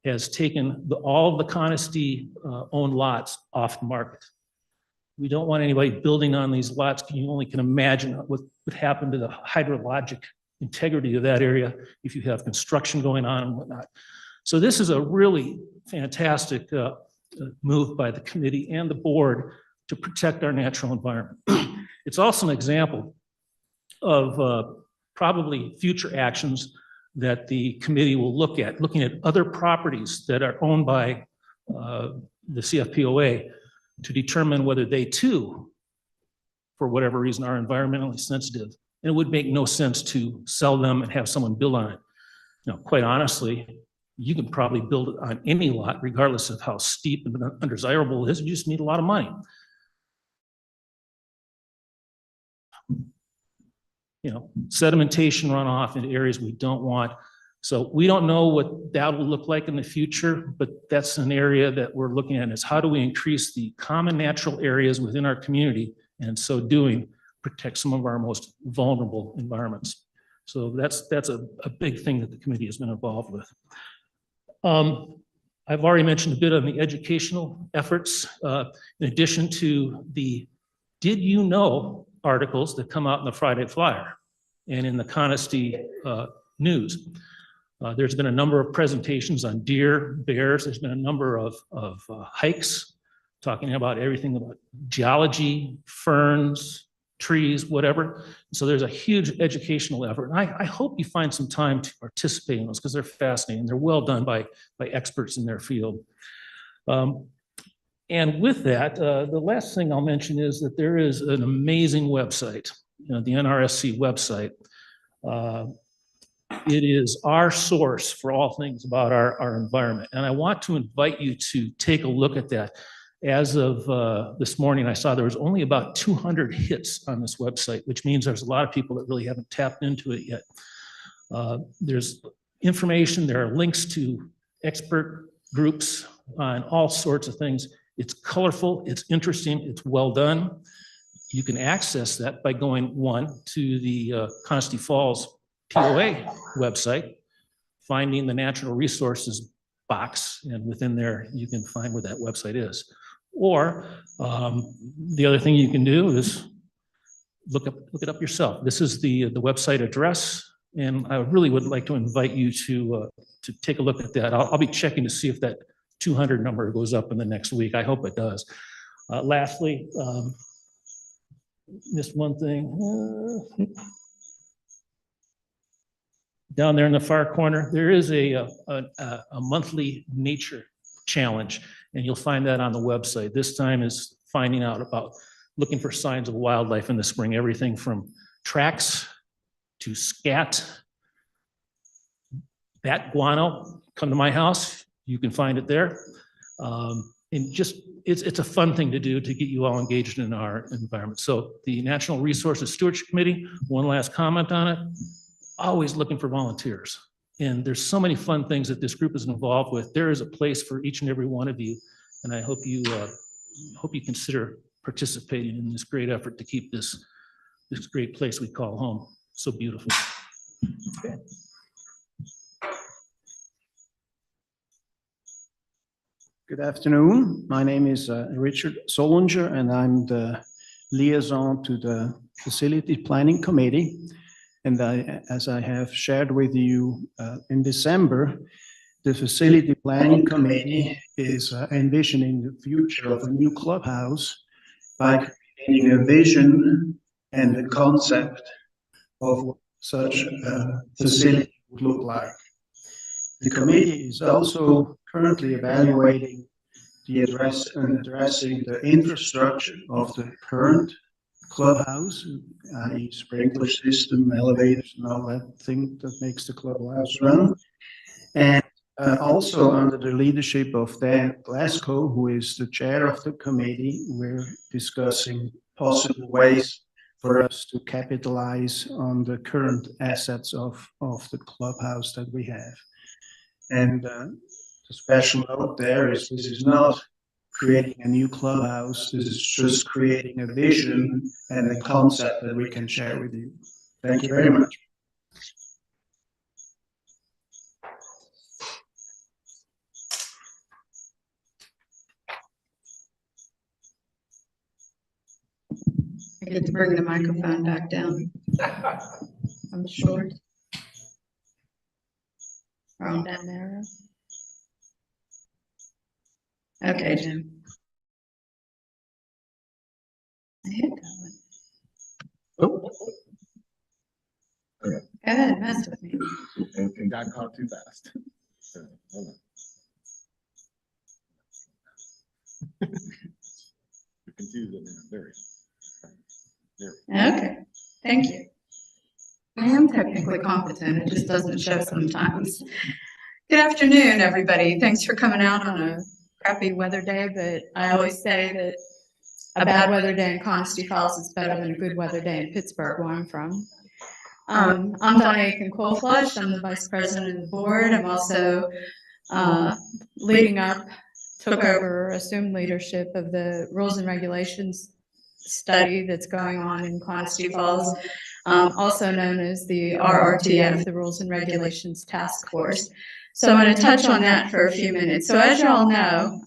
E: has taken all of the Conisty owned lots off the market. We don't want anybody building on these lots. You only can imagine what would happen to the hydrologic integrity of that area if you have construction going on and whatnot. So this is a really fantastic move by the committee and the board to protect our natural environment. It's also an example of probably future actions that the committee will look at, looking at other properties that are owned by the CFPOA to determine whether they too, for whatever reason, are environmentally sensitive. And it would make no sense to sell them and have someone build on it. You know, quite honestly, you can probably build it on any lot, regardless of how steep and undesirable it is. You just need a lot of money. You know, sedimentation runoff into areas we don't want. So we don't know what that will look like in the future, but that's an area that we're looking at, is how do we increase the common natural areas within our community, and so doing protect some of our most vulnerable environments. So that's a big thing that the committee has been involved with. I've already mentioned a bit on the educational efforts, in addition to the "Did you know" articles that come out in the Friday Flyer and in the Conisty News. There's been a number of presentations on deer, bears. There's been a number of hikes talking about everything about geology, ferns, trees, whatever. So there's a huge educational effort. And I hope you find some time to participate in those, because they're fascinating. They're well done by experts in their field. And with that, the last thing I'll mention is that there is an amazing website, the NRSC website. It is our source for all things about our environment. And I want to invite you to take a look at that. As of this morning, I saw there was only about 200 hits on this website, which means there's a lot of people that really haven't tapped into it yet. There's information, there are links to expert groups on all sorts of things. It's colorful, it's interesting, it's well done. You can access that by going, one, to the Conisty Falls POA website, finding the natural resources box, and within there you can find where that website is. Or the other thing you can do is look it up yourself. This is the website address, and I really would like to invite you to take a look at that. I'll be checking to see if that 200 number goes up in the next week. I hope it does. Lastly, missed one thing. Down there in the far corner, there is a monthly nature challenge, and you'll find that on the website. This time is finding out about looking for signs of wildlife in the spring, everything from tracks to scat, bat guano. Come to my house, you can find it there. And just, it's a fun thing to do to get you all engaged in our environment. So the National Resources Stewardship Committee, one last comment on it, always looking for volunteers. And there's so many fun things that this group is involved with. There is a place for each and every one of you. And I hope you consider participating in this great effort to keep this great place we call home so beautiful. Okay.
F: Good afternoon. My name is Richard Solinger, and I'm the liaison to the Facility Planning Committee. And as I have shared with you in December, the Facility Planning Committee is envisioning the future of a new clubhouse by creating a vision and the concept of what such a facility would look like. The committee is also currently evaluating addressing the infrastructure of the current clubhouse, i.e. sprinkler system, elevators, and all that thing that makes the clubhouse run. And also under the leadership of Dan Glasgow, who is the chair of the committee, we're discussing possible ways for us to capitalize on the current assets of the clubhouse that we have. And the special note there is this is not creating a new clubhouse. This is just creating a vision and a concept that we can share with you. Thank you very much.
G: I get to bring the microphone back down. I'm short. Wrong down there. Okay, Jim. I hit that one.
C: Oh,
G: Go ahead, mess with me.
C: and got caught too fast. Hold on. You're confusing me. There we go. There we go.
G: Okay, thank you. I am technically competent, it just doesn't show sometimes. Good afternoon, everybody. Thanks for coming out on a crappy weather day, but I always say that a bad weather day in Conisty Falls is better than a good weather day in Pittsburgh, where I'm from. I'm Donna Aiken-Colflush. I'm the vice president of the board. I'm also took over, assumed leadership of the rules and regulations study that's going on in Conisty Falls, also known as the RRTF, the Rules and Regulations Task Force. So I'm going to touch on that for a few minutes. So as you all know,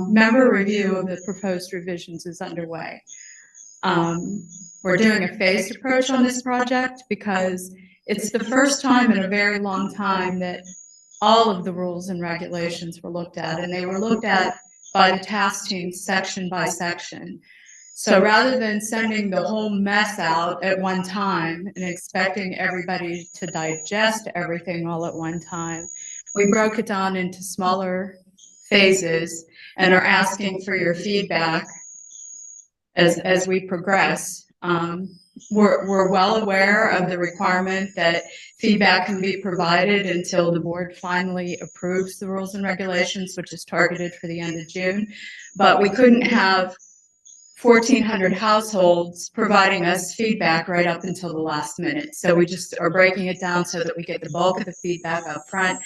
G: member review of the proposed revisions is underway. We're doing a phased approach on this project because it's the first time in a very long time that all of the rules and regulations were looked at, and they were looked at by the task team section by section. So rather than sending the whole mess out at one time and expecting everybody to digest everything all at one time, we broke it down into smaller phases and are asking for your feedback as we progress. We're well aware of the requirement that feedback can be provided until the board finally approves the rules and regulations, which is targeted for the end of June. But we couldn't have 1,400 households providing us feedback right up until the last minute. So we just are breaking it down so that we get the bulk of the feedback up front.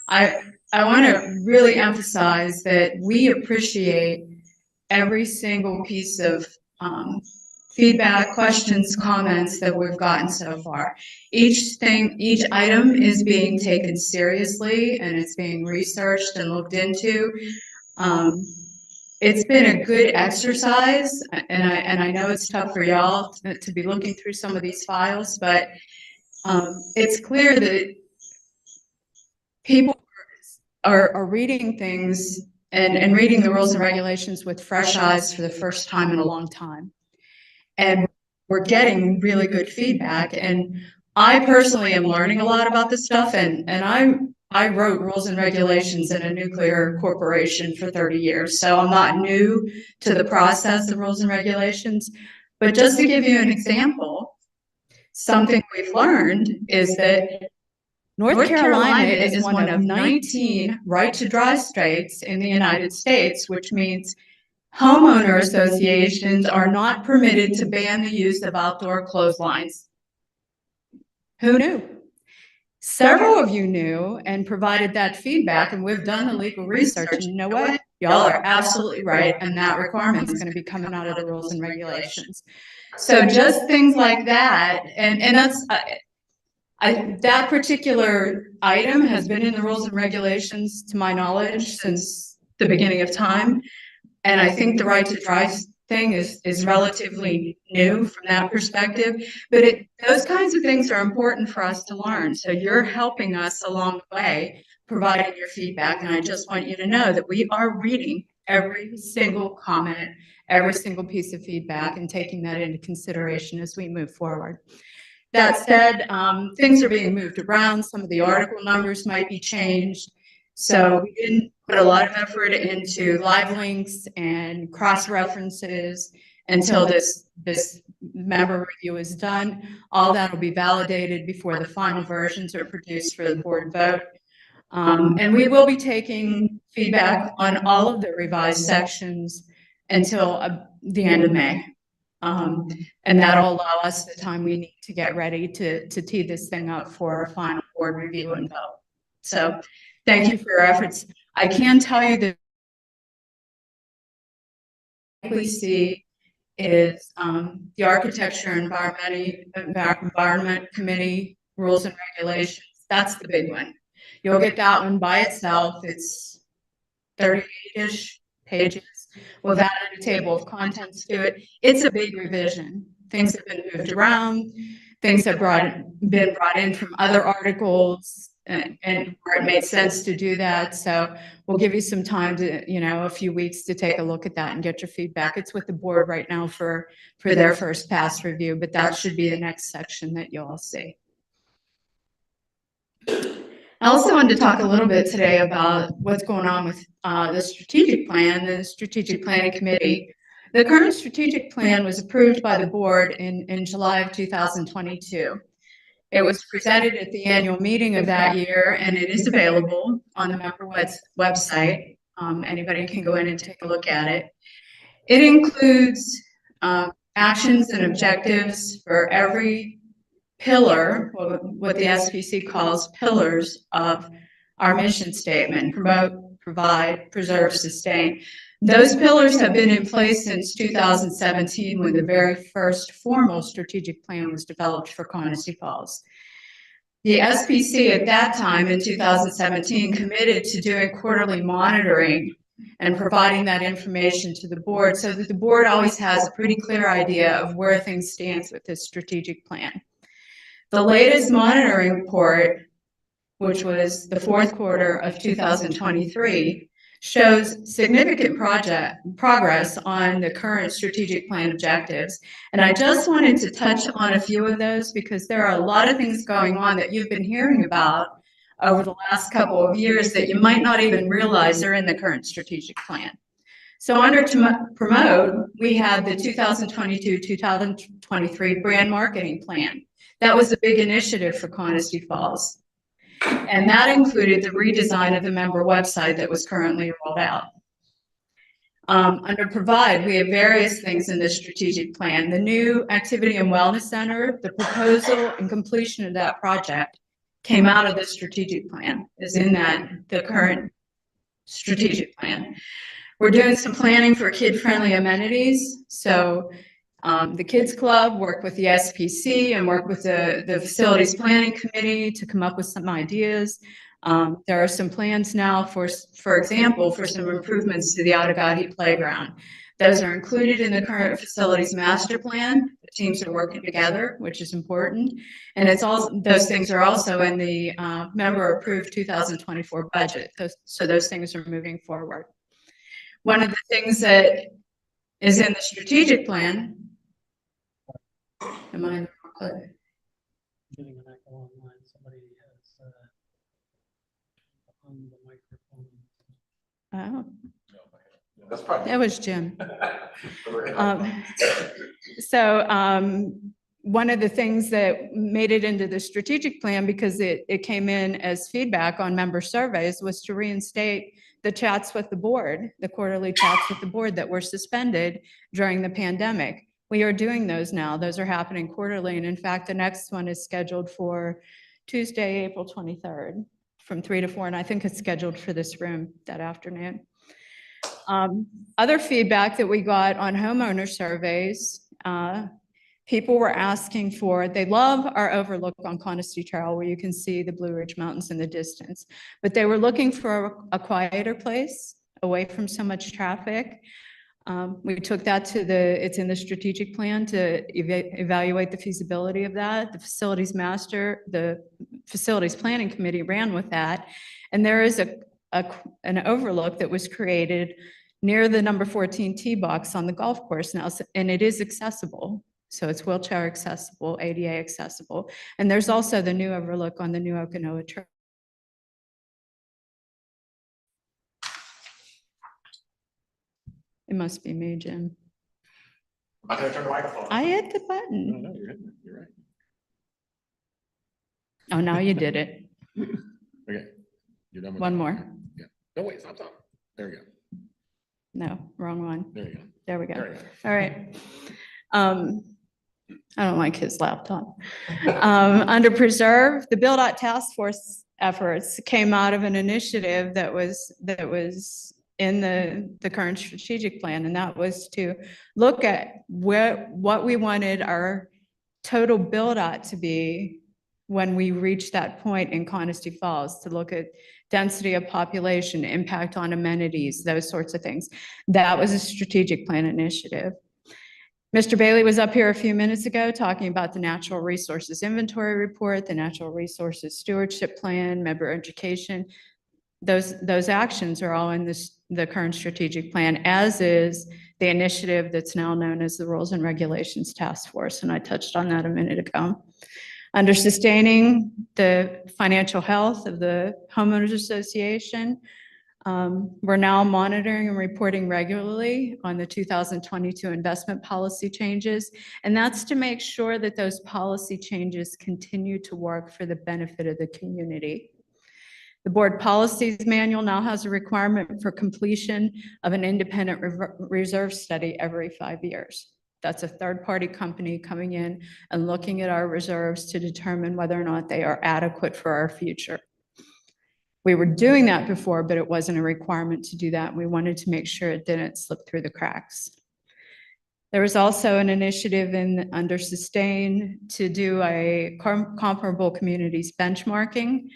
G: I want to really emphasize that we appreciate every single piece of feedback, questions, comments that we've gotten so far. Each item is being taken seriously and it's being researched and looked into. It's been a good exercise, and I know it's tough for y'all to be looking through some of these files, but it's clear that people are reading things and reading the rules and regulations with fresh eyes for the first time in a long time. And we're getting really good feedback. And I personally am learning a lot about this stuff. And I wrote rules and regulations in a nuclear corporation for 30 years. So I'm not new to the process of rules and regulations. But just to give you an example, something we've learned is that North Carolina is one of 19 right-to-drive states in the United States, which means homeowner associations are not permitted to ban the use of outdoor clotheslines. Who knew? Several of you knew and provided that feedback, and we've done the legal research, and you know what? Y'all are absolutely right, and that requirement is going to be coming out of the rules and regulations. So just things like that, and that's that particular item has been in the rules and regulations, to my knowledge, since the beginning of time. And I think the right to drive thing is relatively new from that perspective. But those kinds of things are important for us to learn. So you're helping us along the way, providing your feedback. And I just want you to know that we are reading every single comment, every single piece of feedback, and taking that into consideration as we move forward. That said, things are being moved around. Some of the article numbers might be changed. So we didn't put a lot of effort into live links and cross references until this member review is done. All that will be validated before the final versions are produced for the board vote. And we will be taking feedback on all of the revised sections until the end of May. And that'll allow us the time we need to get ready to tee this thing up for a final board review and vote. So thank you for your efforts. I can tell you that likely see is the Architecture and Environment Committee Rules and Regulations. That's the big one. You'll get that one by itself. It's 38-ish pages with added a table of contents to it. It's a big revision. Things have been moved around. Things have been brought in from other articles and where it made sense to do that. So we'll give you some time to, a few weeks to take a look at that and get your feedback. It's with the board right now for their first pass review, but that should be the next section that you'll all see. I also wanted to talk a little bit today about what's going on with the strategic plan, the strategic planning committee. The current strategic plan was approved by the board in July of 2022. It was presented at the annual meeting of that year, and it is available on the member website. Anybody can go in and take a look at it. It includes actions and objectives for every pillar, what the SPC calls pillars of our mission statement: promote, provide, preserve, sustain. Those pillars have been in place since 2017, when the very first formal strategic plan was developed for Condesi Falls. The SPC at that time in 2017 committed to doing quarterly monitoring and providing that information to the board, so that the board always has a pretty clear idea of where things stand with this strategic plan. The latest monitoring report, which was the fourth quarter of 2023, shows significant progress on the current strategic plan objectives. And I just wanted to touch on a few of those, because there are a lot of things going on that you've been hearing about over the last couple of years that you might not even realize are in the current strategic plan. So under to promote, we had the 2022-2023 brand marketing plan. That was a big initiative for Condesi Falls. And that included the redesign of the member website that was currently rolled out. Under provide, we have various things in this strategic plan. The new Activity and Wellness Center, the proposal and completion of that project came out of the strategic plan, is in the current strategic plan. We're doing some planning for kid-friendly amenities. So the Kids Club work with the SPC and work with the Facilities Planning Committee to come up with some ideas. There are some plans now for example, for some improvements to the Outagahi Playground. Those are included in the current Facilities Master Plan. The teams are working together, which is important. And those things are also in the member-approved 2024 budget. So those things are moving forward. One of the things that is in the strategic plan. Am I
D: Getting an echo online. Somebody has on the microphone.
G: Oh, that was Jim. One of the things that made it into the strategic plan, because it came in as feedback on member surveys, was to reinstate the chats with the board, the quarterly chats with the board that were suspended during the pandemic. We are doing those now. Those are happening quarterly. And in fact, the next one is scheduled for Tuesday, April 23rd from 3 to 4. And I think it's scheduled for this room that afternoon. Other feedback that we got on homeowner surveys, people were asking for, they love our overlook on Condesi Trail where you can see the Blue Ridge Mountains in the distance, but they were looking for a quieter place away from so much traffic. We took that it's in the strategic plan to evaluate the feasibility of that. The Facilities Planning Committee ran with that. And there is an overlook that was created near the number 14 tee box on the golf course now, and it is accessible. So it's wheelchair accessible, ADA accessible. And there's also the new overlook on the new Okanoa Trail. It must be me, Jim.
C: I'm gonna turn the microphone.
G: I hit the button.
C: No, you're right.
G: Oh, now you did it.
C: Okay. You're done with
G: One
C: that?
G: more.
C: Yeah. No, wait, stop. There we go.
G: No, wrong one.
C: There you go.
G: There we go.
C: There you go.
G: All right. I don't like his laptop. Under preserve, the Build Out Task Force efforts came out of an initiative that was in the current strategic plan, and that was to look at what we wanted our total build out to be when we reach that point in Conisty Falls, to look at density of population, impact on amenities, those sorts of things. That was a strategic plan initiative. Mr. Bailey was up here a few minutes ago talking about the natural resources inventory report, the natural resources stewardship plan, member education. Those actions are all in the current strategic plan, as is the initiative that's now known as the Rules and Regulations Task Force, and I touched on that a minute ago. Under sustaining the financial health of the homeowners association, we're now monitoring and reporting regularly on the 2022 investment policy changes, and that's to make sure that those policy changes continue to work for the benefit of the community. The board policies manual now has a requirement for completion of an independent reserve study every 5 years. That's a third-party company coming in and looking at our reserves to determine whether or not they are adequate for our future. We were doing that before, but it wasn't a requirement to do that. We wanted to make sure it didn't slip through the cracks. There was also an initiative under sustain to do a comparable communities benchmarking.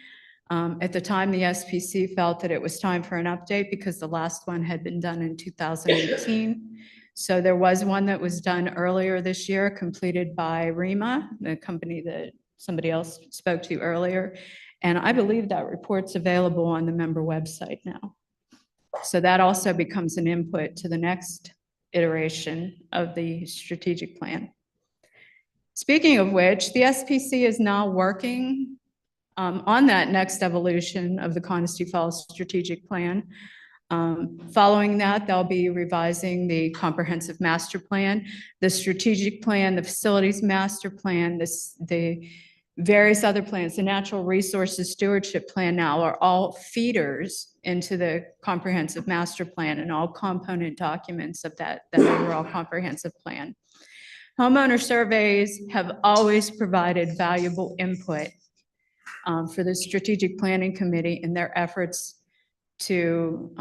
G: At the time, the SPC felt that it was time for an update because the last one had been done in 2018. So there was one that was done earlier this year, completed by REMA, the company that somebody else spoke to earlier. And I believe that report's available on the member website now. So that also becomes an input to the next iteration of the strategic plan. Speaking of which, the SPC is now working on that next evolution of the Conisty Falls strategic plan. Following that, they'll be revising the comprehensive master plan, the strategic plan, the facilities master plan, the various other plans, the natural resources stewardship plan now are all feeders into the comprehensive master plan and all component documents of that overall comprehensive plan. Homeowner surveys have always provided valuable input for the strategic planning committee in their efforts to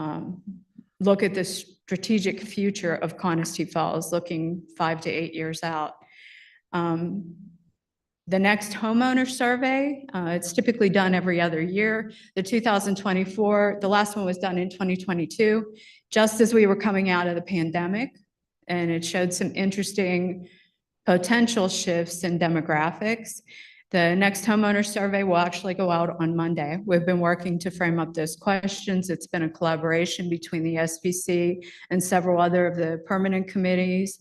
G: look at the strategic future of Conisty Falls, looking 5 to 8 years out. The next homeowner survey, it's typically done every other year. The 2024, the last one was done in 2022, just as we were coming out of the pandemic, and it showed some interesting potential shifts in demographics. The next homeowner survey will actually go out on Monday. We've been working to frame up those questions. It's been a collaboration between the SPC and several other of the permanent committees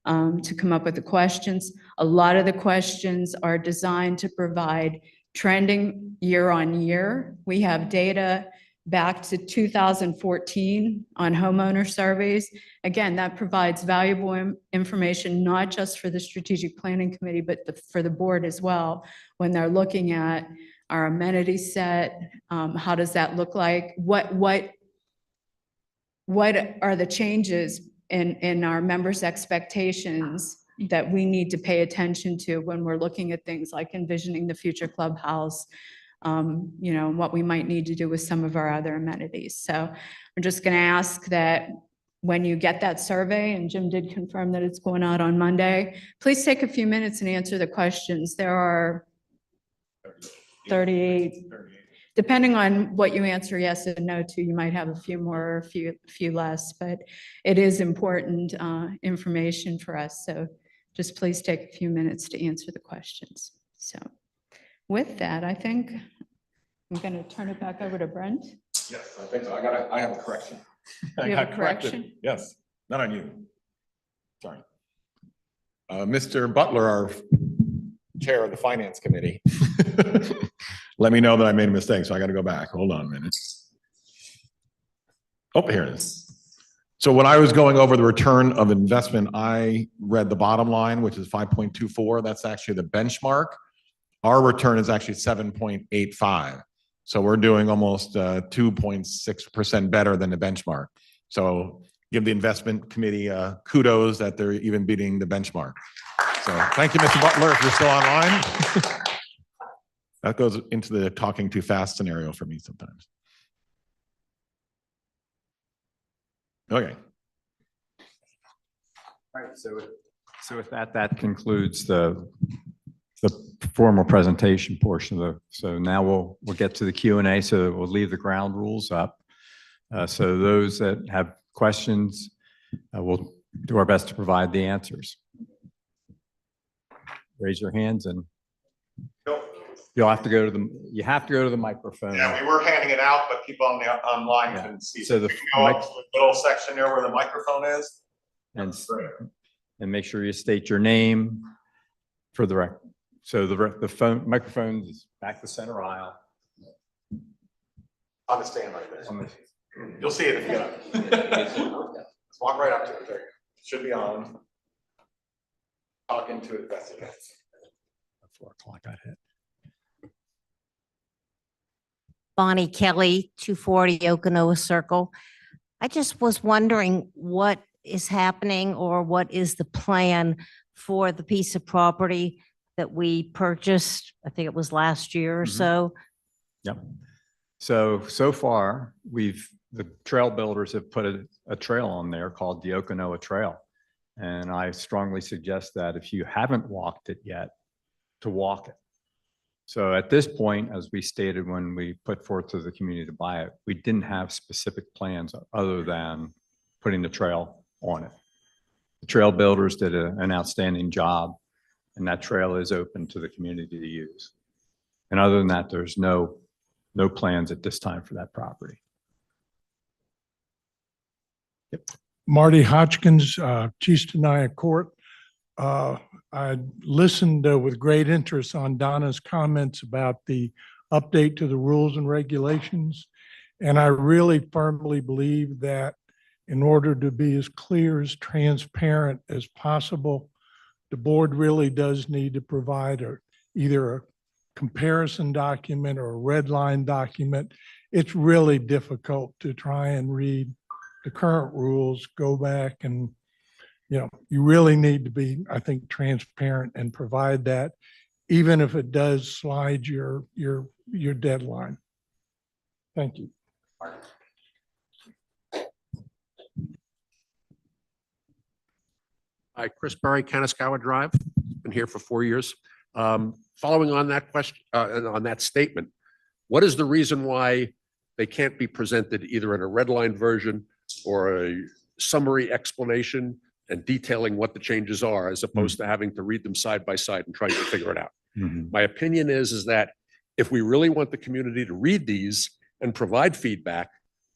G: to come up with the questions. A lot of the questions are designed to provide trending year on year. We have data back to 2014 on homeowner surveys. Again, that provides valuable information, not just for the strategic planning committee, but for the board as well. When they're looking at our amenity set, how does that look like? What are the changes in our members' expectations that we need to pay attention to when we're looking at things like envisioning the future clubhouse, you know, what we might need to do with some of our other amenities. So I'm just going to ask that when you get that survey, and Jim did confirm that it's going out on Monday, please take a few minutes and answer the questions. There are 38. Depending on what you answer yes and no to, you might have a few more, a few less, but it is important information for us. So just please take a few minutes to answer the questions. So with that, I think I'm going to turn it back over to Brent.
C: Yes, I think so. I have a correction.
G: You have a correction?
C: Corrected. Yes, not on you. Sorry. Mr. Butler, our chair of the finance committee, let me know that I made a mistake, so I got to go back. Hold on a minute. Oh, here it is. So when I was going over the return of investment, I read the bottom line, which is 5.24. That's actually the benchmark. Our return is actually 7.85. So we're doing almost 2.6% better than the benchmark. So give the investment committee kudos that they're even beating the benchmark. So thank you, Mr. Butler, if you're still online. That goes into the talking too fast scenario for me sometimes. Okay.
A: All right, so with that, that concludes the formal presentation portion of so now we'll get to the Q&A, so we'll leave the ground rules up. So those that have questions, we'll do our best to provide the answers. Raise your hands and you have to go to the microphone.
C: Yeah, we were handing it out, but people online
A: Yeah.
C: couldn't see.
A: So the
C: Go up to the little section there where the microphone is.
A: and make sure you state your name for the record. So the microphone is back the center aisle.
C: On the stand like this. You'll see it if you get up. Just walk right up to it. There you go. Should be on. Talk into it best you can.
A: 4 o'clock got hit.
H: Bonnie Kelly, 240 Okanoa Circle. I just was wondering what is happening or what is the plan for the piece of property that we purchased, I think it was last year or so.
A: Yep. So far, the trail builders have put a trail on there called the Okanoa Trail. And I strongly suggest that if you haven't walked it yet, to walk it. So at this point, as we stated when we put forth to the community to buy it, we didn't have specific plans other than putting the trail on it. The trail builders did an outstanding job, and that trail is open to the community to use. And other than that, there's no plans at this time for that property. Yep.
I: Marty Hotchkins, Cheestanaya Court. I listened with great interest on Donna's comments about the update to the rules and regulations. And I really firmly believe that in order to be as clear, as transparent as possible, the board really does need to provide either a comparison document or a red line document. It's really difficult to try and read the current rules, go back and, you really need to be, I think, transparent and provide that, even if it does slide your deadline. Thank you.
J: Hi, Chris Berry, Kanaskawa Drive. Been here for 4 years. Following on that question, on that statement, what is the reason why they can't be presented either in a red line version or a summary explanation and detailing what the changes are, as opposed to having to read them side by side and trying to figure it out? My opinion is that if we really want the community to read these and provide feedback,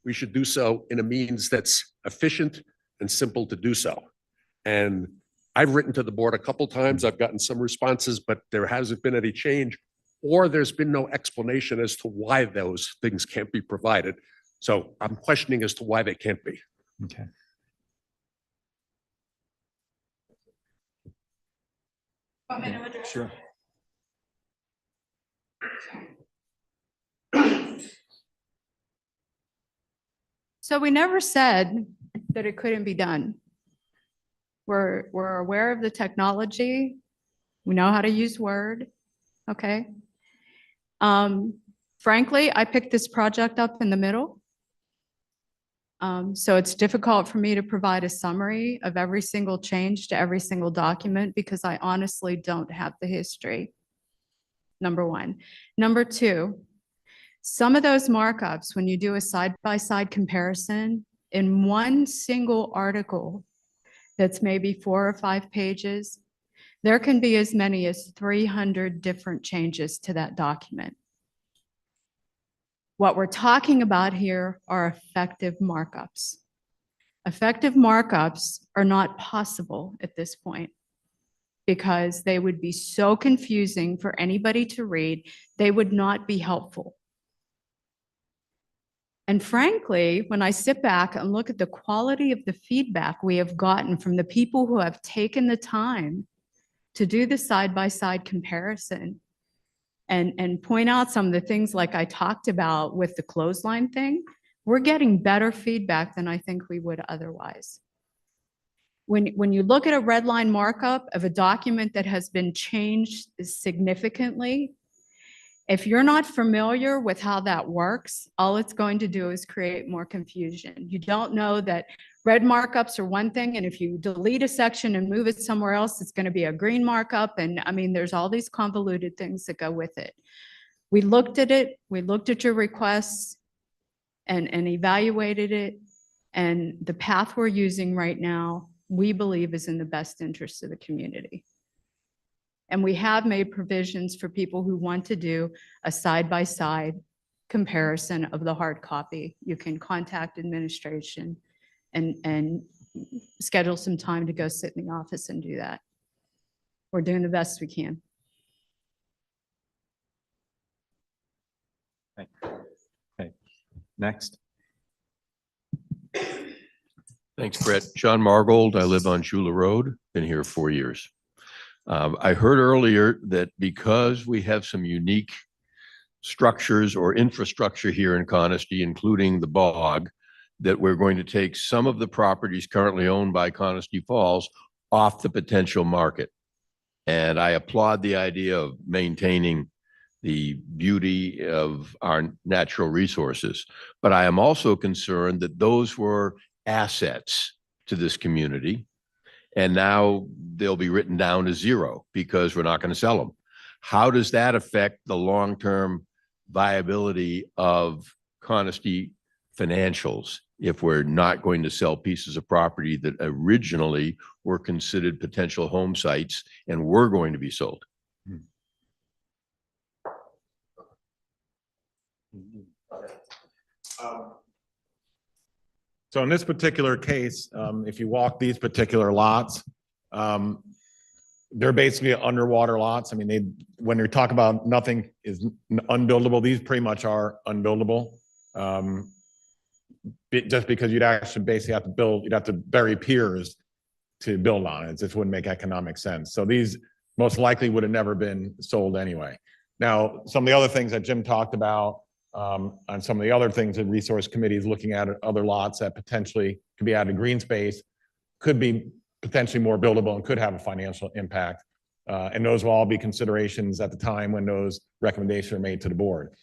J: we should do so in a means that's efficient and simple to do so. And I've written to the board a couple times. I've gotten some responses, but there hasn't been any change, or there's been no explanation as to why those things can't be provided. So I'm questioning as to why they can't be.
A: Okay. Sure.
G: So we never said that it couldn't be done. We're aware of the technology. We know how to use Word. Okay. Frankly, I picked this project up in the middle. So it's difficult for me to provide a summary of every single change to every single document because I honestly don't have the history. Number one. Number two, some of those markups, when you do a side-by-side comparison in one single article that's maybe 4 or 5 pages, there can be as many as 300 different changes to that document. What we're talking about here are effective markups. Effective markups are not possible at this point because they would be so confusing for anybody to read. They would not be helpful. And frankly, when I sit back and look at the quality of the feedback we have gotten from the people who have taken the time to do the side-by-side comparison and point out some of the things like I talked about with the clothesline thing, we're getting better feedback than I think we would otherwise. When you look at a red line markup of a document that has been changed significantly, If you're not familiar with how that works, all it's going to do is create more confusion. You don't know that red markups are one thing, and if you delete a section and move it somewhere else, it's going to be a green markup. And I mean, there's all these convoluted things that go with it. We looked at it, we looked at your requests and evaluated it. And the path we're using right now, we believe is in the best interest of the community. And we have made provisions for people who want to do a side-by-side comparison of the hard copy. You can contact administration and schedule some time to go sit in the office and do that. We're doing the best we can.
A: Okay, next.
K: Thanks, Brett. John Margold. I live on Shula Road. Been here 4 years. I heard earlier that because we have some unique structures or infrastructure here in Coniston, including the bog, that we're going to take some of the properties currently owned by Coniston Falls off the potential market. And I applaud the idea of maintaining the beauty of our natural resources. But I am also concerned that those were assets to this community. And now they'll be written down to zero because we're not going to sell them. How does that affect the long-term viability of Coniston financials if we're not going to sell pieces of property that originally were considered potential home sites and were going to be sold?
C: So in this particular case, if you walk these particular lots, they're basically underwater lots. I mean, when you talk about nothing is unbuildable, these pretty much are unbuildable. Just because you'd actually basically have to build, you'd have to bury piers to build on it. It just wouldn't make economic sense. So these most likely would have never been sold anyway. Now, some of the other things that Jim talked about, on some of the other things that Resource Committee is looking at, other lots that potentially could be added green space, could be potentially more buildable and could have a financial impact. And those will all be considerations at the time when those recommendations are made to the board.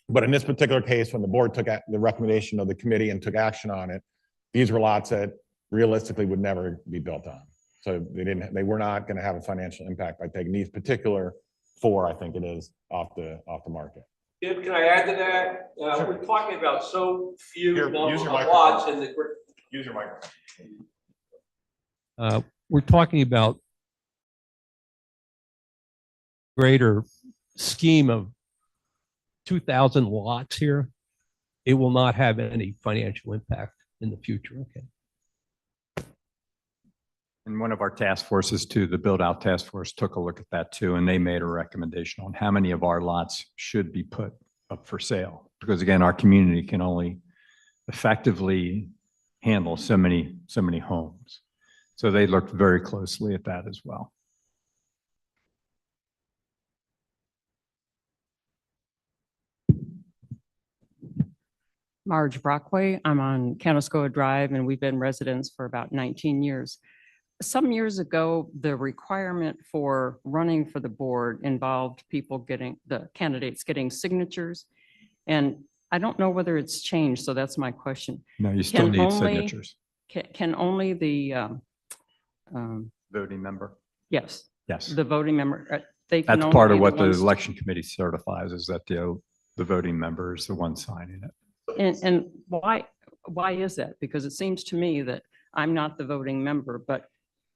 C: But in this particular case, when the board took the recommendation of the committee and took action on it, these were lots that realistically would never be built on. So they were not going to have a financial impact by taking these particular 4, I think it is, off the market.
B: Can I add to that?
C: Sure.
B: We're talking about so few
C: Here,
B: number
C: use
B: of
C: your
B: lots
C: microphone.
B: in the.
C: Use your microphone.
L: We're talking about greater scheme of 2,000 lots here. It will not have any financial impact in the future. Okay.
A: And one of our task forces too, the build out task force, took a look at that too, and they made a recommendation on how many of our lots should be put up for sale. Because again, our community can only effectively handle so many homes. So they looked very closely at that as well.
M: Marge Brockway. I'm on Canascoa Drive, and we've been residents for about 19 years. Some years ago, the requirement for running for the board involved the candidates getting signatures. And I don't know whether it's changed, so that's my question.
A: No, you still
M: Can
A: need
M: only-
A: signatures.
M: Can only the,
A: Voting member?
M: yes,
A: Yes.
M: the voting member, they can
A: That's
M: only
A: part
M: be
A: of what the
M: ones to-
A: election committee certifies, is that the voting member is the one signing it.
M: And why is that? Because it seems to me that I'm not the voting member, but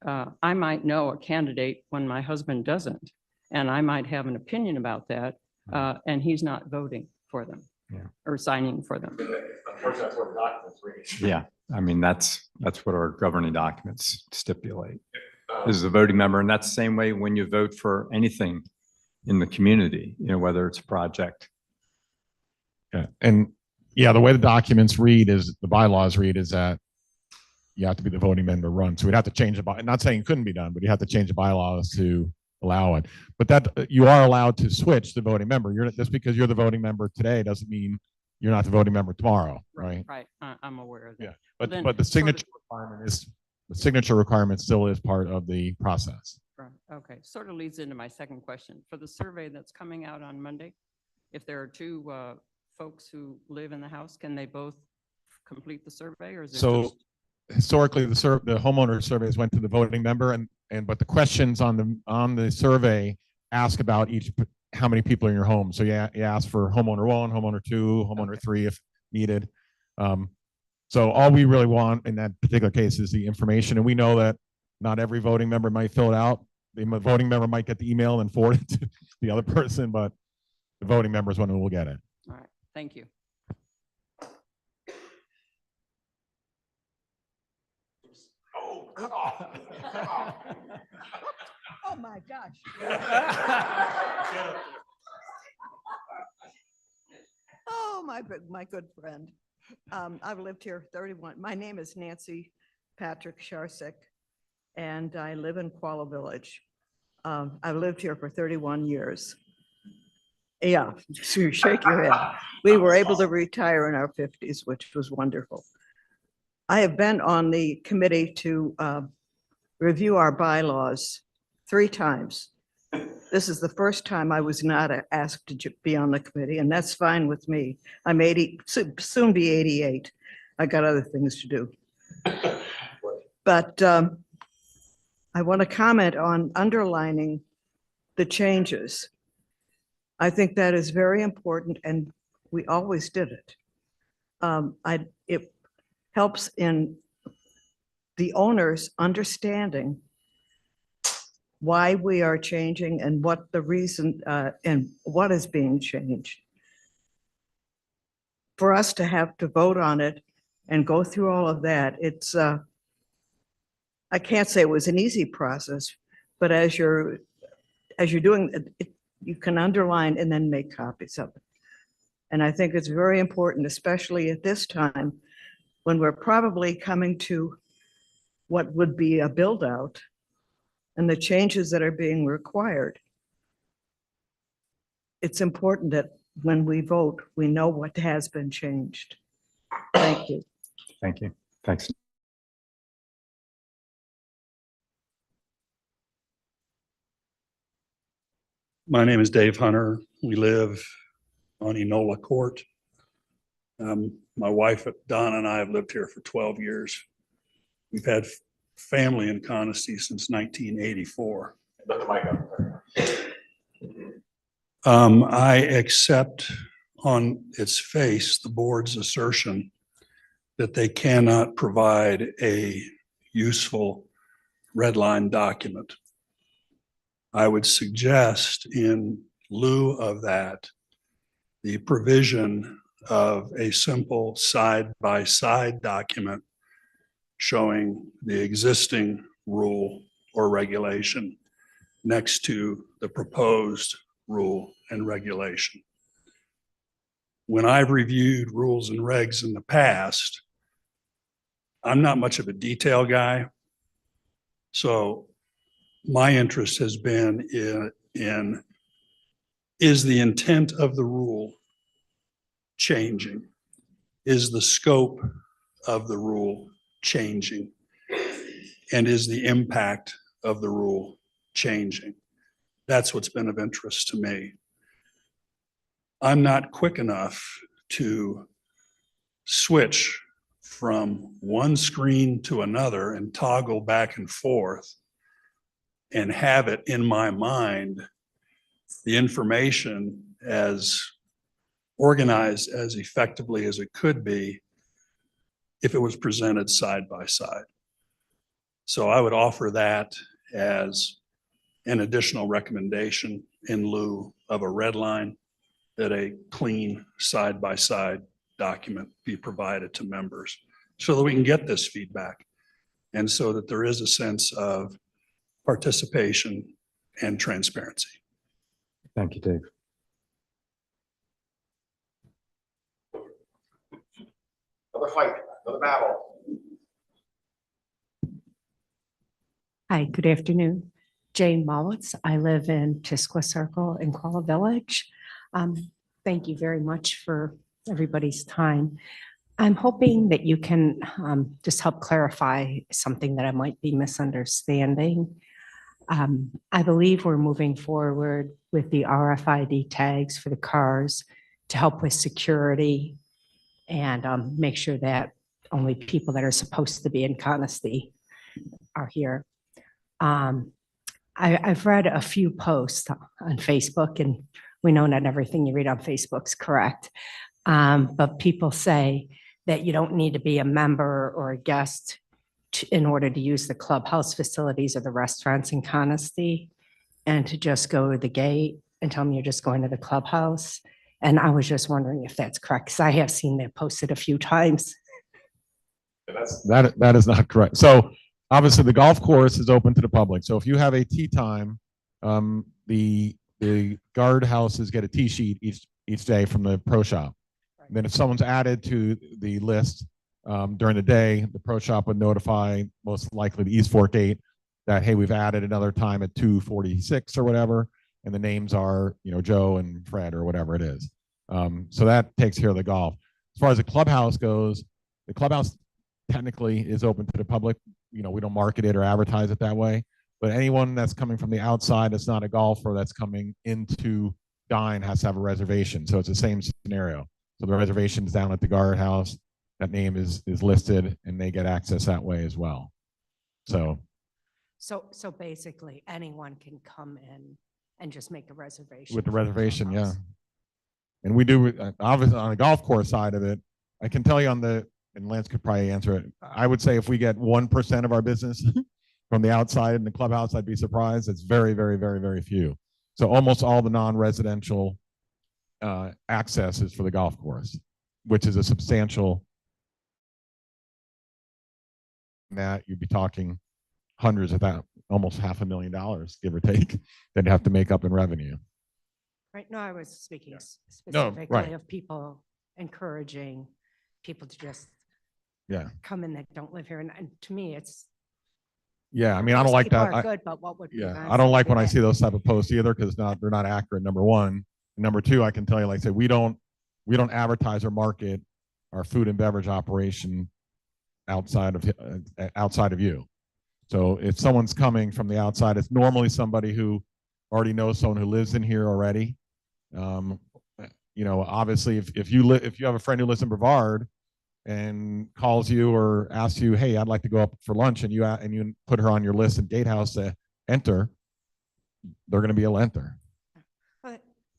M: I might know a candidate when my husband doesn't, and I might have an opinion about that, and he's not voting for them.
A: Yeah.
M: Or signing for them.
C: Unfortunately, that's what the documents read.
A: Yeah, I mean, that's what our governing documents stipulate, is the voting member. And that's the same way when you vote for anything in the community, whether it's a project.
C: Yeah, and yeah, the way the documents read is, the bylaws read is that you have to be the voting member to run. So we'd have to change the by, not saying it couldn't be done, but you have to change the bylaws to allow it. But that you are allowed to switch the voting member. Just because you're the voting member today doesn't mean you're not the voting member tomorrow, right?
M: Right, I'm aware of that.
C: Yeah, but
M: then
C: the
M: sort of-
C: signature requirement still is part of the process.
M: Right, okay, sort of leads into my second question. For the survey that's coming out on Monday, if there are two folks who live in the house, can they both complete the survey, or is it
C: So
M: just?
C: historically, the homeowner surveys went to the voting member but the questions on the survey ask about how many people are in your home. So yeah, you ask for homeowner 1, homeowner 2, homeowner 3 if needed. So all we really want in that particular case is the information. And we know that not every voting member might fill it out. The voting member might get the email and forward it to the other person, but the voting member is one who will get it.
M: All right, thank you.
N: Oh, my gosh. Oh, my good friend. I've lived here 31. My name is Nancy Patrick Sharsik, and I live in Qualla Village. I've lived here for 31 years. Yeah, so you shake your head. We were able to retire in our 50s, which was wonderful. I have been on the committee to review our bylaws 3 times. This is the first time I was not asked to be on the committee, and that's fine with me. I'm 80, soon be 88. I got other things to do. But I want to comment on underlining the changes. I think that is very important, and we always did it. It helps in the owners understanding why we are changing and what the reason and what is being changed. For us to have to vote on it and go through all of that, it's I can't say it was an easy process, but as you're doing it, you can underline and then make copies of it. And I think it's very important, especially at this time when we're probably coming to what would be a build out and the changes that are being required. It's important that when we vote, we know what has been changed. Thank you.
A: Thank you. Thanks.
O: My name is Dave Hunter. We live on Enola Court. My wife, Donna, and I have lived here for 12 years. We've had family in Coniston since 1984. I accept on its face the board's assertion that they cannot provide a useful red line document. I would suggest in lieu of that, the provision of a simple side-by-side document showing the existing rule or regulation next to the proposed rule and regulation. When I've reviewed rules and regs in the past, I'm not much of a detail guy. So my interest has been in is the intent of the rule changing? Is the scope of the rule changing? And is the impact of the rule changing? That's what's been of interest to me. I'm not quick enough to switch from one screen to another and toggle back and forth and have it in my mind, the information as organized as effectively as it could be if it was presented side by side. So I would offer that as an additional recommendation in lieu of a red line, that a clean side by side document be provided to members so that we can get this feedback and so that there is a sense of participation and transparency.
A: Thank you, Dave.
J: Another fight, another battle.
P: Hi, good afternoon. Jane Mollitz. I live in Tisqua Circle in Qualla Village. Thank you very much for everybody's time. I'm hoping that you can just help clarify something that I might be misunderstanding. I believe we're moving forward with the RFID tags for the cars to help with security and make sure that only people that are supposed to be in Coniston are here. I've read a few posts on Facebook, and we know not everything you read on Facebook's correct. But people say that you don't need to be a member or a guest in order to use the clubhouse facilities or the restaurants in Coniston, and to just go to the gate and tell them you're just going to the clubhouse. And I was just wondering if that's correct, because I have seen that posted a few times.
C: That is not correct. So obviously the golf course is open to the public. So if you have a tee time, the guard houses get a tee sheet each day from the pro shop. And then if someone's added to the list during the day, the pro shop would notify most likely the East Fork 8 that, hey, we've added another time at 2:46 or whatever. And the names are, Joe and Fred or whatever it is. So that takes care of the golf. As far as the clubhouse goes, the clubhouse technically is open to the public. We don't market it or advertise it that way. But anyone that's coming from the outside that's not a golfer that's coming into Dine has to have a reservation. So it's the same scenario. So the reservation's down at the guardhouse. That name is listed, and they get access that way as well. So
P: basically anyone can come in and just make a reservation.
C: With the
P: for
C: reservation, yeah.
P: clubhouse.
C: And we do, obviously on the golf course side of it, I can tell you and Lance could probably answer it. I would say if we get 1% of our business from the outside in the clubhouse, I'd be surprised. It's very, very, very, very few. So almost all the non-residential access is for the golf course, which is a substantial, that you'd be talking hundreds of that, almost $500,000, give or take, they'd have to make up in revenue.
P: Right. No, I was speaking
C: No,
P: specifically
C: right.
P: of people encouraging people to just come in that don't live here. And to me, it's.
C: Yeah, I mean, I don't
P: most
C: like
P: people
C: that.
P: are good, but what would
C: Yeah,
P: prevent
C: I don't like
P: somebody
C: when I
P: that-
C: see those type of posts either, because they're not accurate, number one. And number two, I can tell you, like I said, we don't advertise or market our food and beverage operation outside of you. So if someone's coming from the outside, it's normally somebody who already knows someone who lives in here already. Obviously, if you have a friend who lives in Brevard and calls you or asks you, hey, I'd like to go up for lunch, and you put her on your list at Gatehouse to enter, they're going to be able to enter.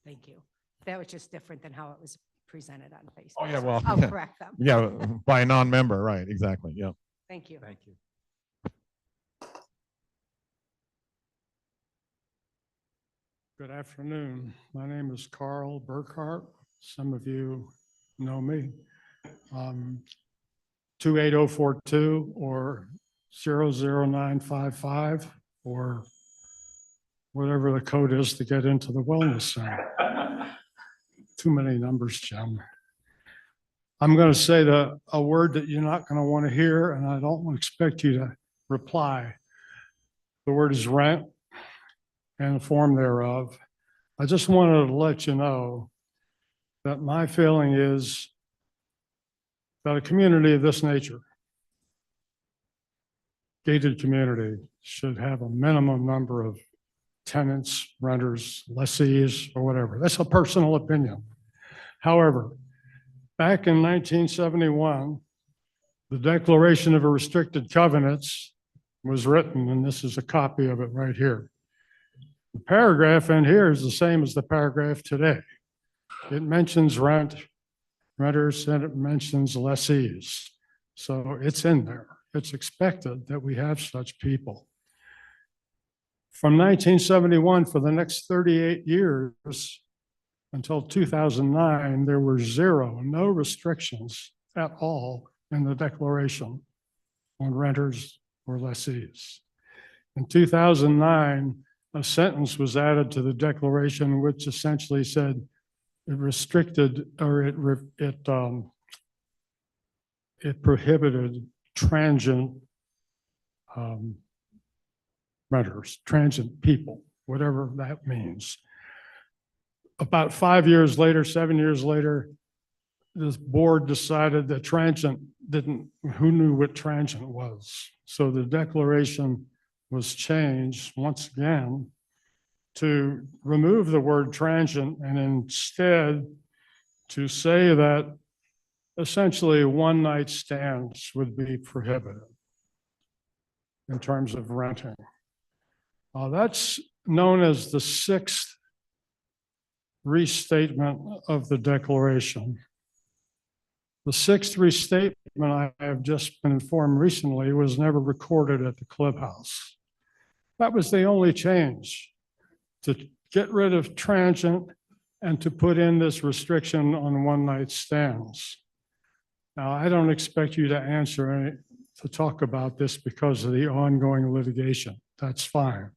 P: Thank you. That was just different than how it was presented on Facebook.
C: Oh yeah, well,
P: I'll correct them.
C: Yeah, by a non-member, right? Exactly. Yeah.
P: Thank you.
A: Thank you.
I: Good afternoon. My name is Carl Burkhart. Some of you know me. 28042 or 00955 or whatever the code is to get into the wellness center. Too many numbers, Jim. I'm going to say a word that you're not going to want to hear, and I don't expect you to reply. The word is rent and the form thereof. I just wanted to let you know that my feeling is that a community of this nature, gated community, should have a minimum number of tenants, renters, lessees, or whatever. That's a personal opinion. However, back in 1971, the Declaration of Restricted Covenants was written, and this is a copy of it right here. The paragraph in here is the same as the paragraph today. It mentions renters, and it mentions lessees. So it's in there. It's expected that we have such people. From 1971, for the next 38 years, until 2009, there were no restrictions at all in the Declaration on renters or lessees. In 2009, a sentence was added to the Declaration which essentially said it restricted, or it prohibited transient renters, transient people, whatever that means. About 5 years later, 7 years later, this board decided that transient who knew what transient was? So the Declaration
Q: was changed once again to remove the word transient and instead to say that essentially one-night stands would be prohibited in terms of renting. That's known as the sixth restatement of the Declaration. The sixth restatement, I have just been informed recently, was never recorded at the clubhouse. That was the only change, to get rid of transient and to put in this restriction on one-night stands. Now, I don't expect you to talk about this because of the ongoing litigation. That's fine.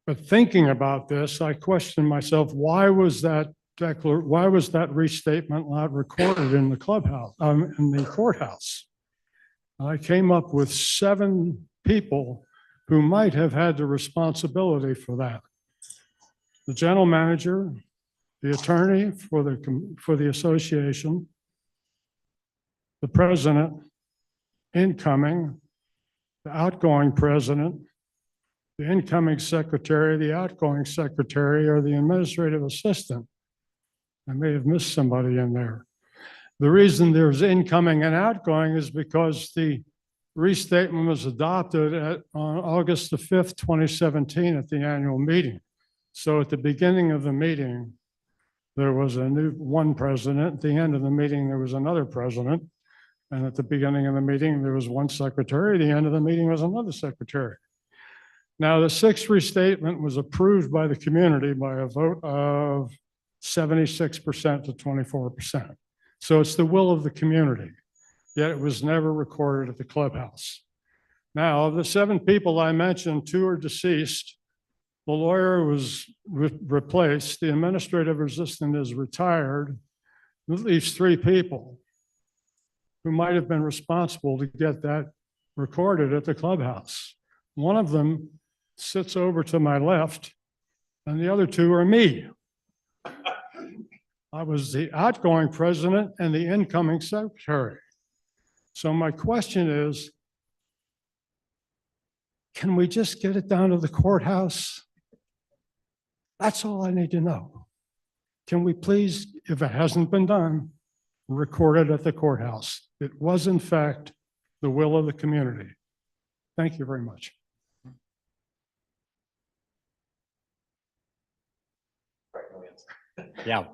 Q: But thinking about this, I question myself, why was that restatement not recorded in the clubhouse, in the courthouse? I came up with 7 people who might have had the responsibility for that. The general manager, the attorney for the association, the president, incoming, the outgoing president, the incoming secretary, the outgoing secretary, or the administrative assistant. I may have missed somebody in there. The reason there's incoming and outgoing is because the restatement was adopted on August the 5th, 2017 at the annual meeting. So at the beginning of the meeting, there was one president. At the end of the meeting, there was another president. And at the beginning of the meeting, there was one secretary. At the end of the meeting was another secretary. Now, the sixth restatement was approved by the community by a vote of 76% to 24%. So it's the will of the community, yet it was never recorded at the clubhouse. Now, of the 7 people I mentioned, 2 are deceased. The lawyer was replaced. The administrative assistant is retired. That leaves 3 people who might have been responsible to get that recorded at the clubhouse. One of them sits over to my left, and the other 2 are me. I was the outgoing president and the incoming secretary. So my question is, can we just get it down to the courthouse? That's all I need to know. Can we please, if it hasn't been done, record it at the courthouse? It was in fact the will of the community. Thank you very much.
A: Yeah,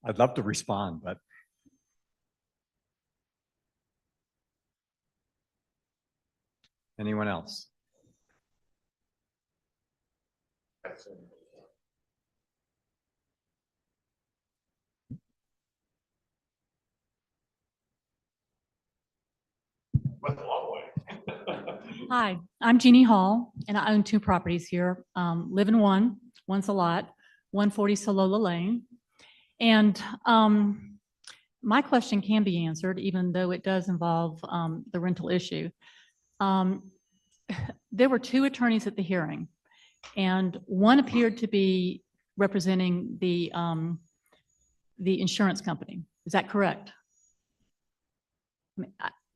A: I'd love to respond, but. Anyone else?
R: Hi, I'm Jeannie Hall, and I own 2 properties here. Live in one, one's a lot, 140 Solola Lane. And my question can be answered, even though it does involve the rental issue. There were 2 attorneys at the hearing, and one appeared to be representing the insurance company. Is that correct?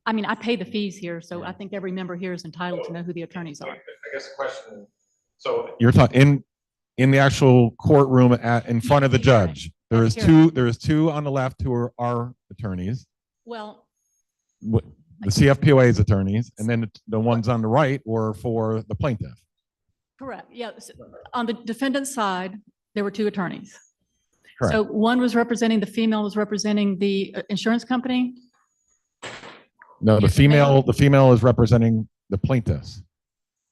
R: I mean, I pay the fees here, so I think every member here is entitled to know who the attorneys are.
C: I guess the question, so you're talking in the actual courtroom in front of the judge. There is 2 on the left who are our attorneys.
R: Well,
C: The CFPOA's attorneys, and then the ones on the right were for the plaintiff.
R: correct. Yes. On the defendant's side, there were 2 attorneys.
C: Correct.
R: So one was representing, the female was representing the insurance company.
C: No, the female is representing the plaintiffs.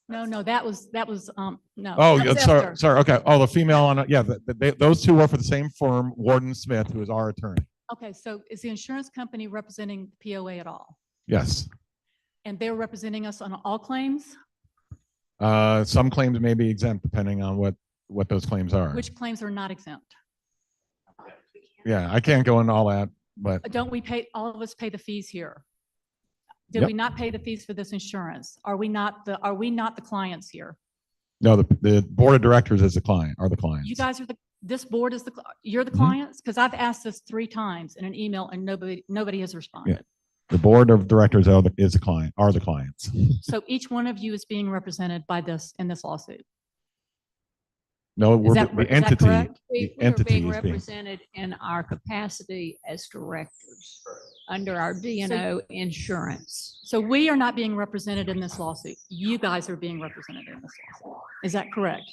R: No, that was, no.
C: Oh,
R: that was
C: sorry,
R: after.
C: sorry. Okay. Oh, the female on, yeah, those 2 work for the same firm, Warden Smith, who is our attorney.
R: Okay, so is the insurance company representing POA at all?
C: Yes.
R: And they're representing us on all claims?
C: Some claims may be exempt depending on what those claims are.
R: Which claims are not exempt?
C: Yeah, I can't go into all that, but
R: Don't we pay, all of us pay the fees here? Did
C: Yep.
R: we not pay the fees for this insurance? Are we not the clients here?
C: no, the board of directors is the client, are the clients.
R: You guys are this board is you're the
C: Mhm.
R: clients? Because I've asked this 3 times in an email and nobody has responded.
C: The board of directors are the clients.
R: So each one of you is being represented by this, in this lawsuit.
C: No,
R: Is that correct?
C: the
S: We are
C: entity
S: being
C: is being.
S: represented in our capacity as directors under our D&O insurance.
R: So we are not being represented in this lawsuit. You guys are being represented in this lawsuit. Is that correct?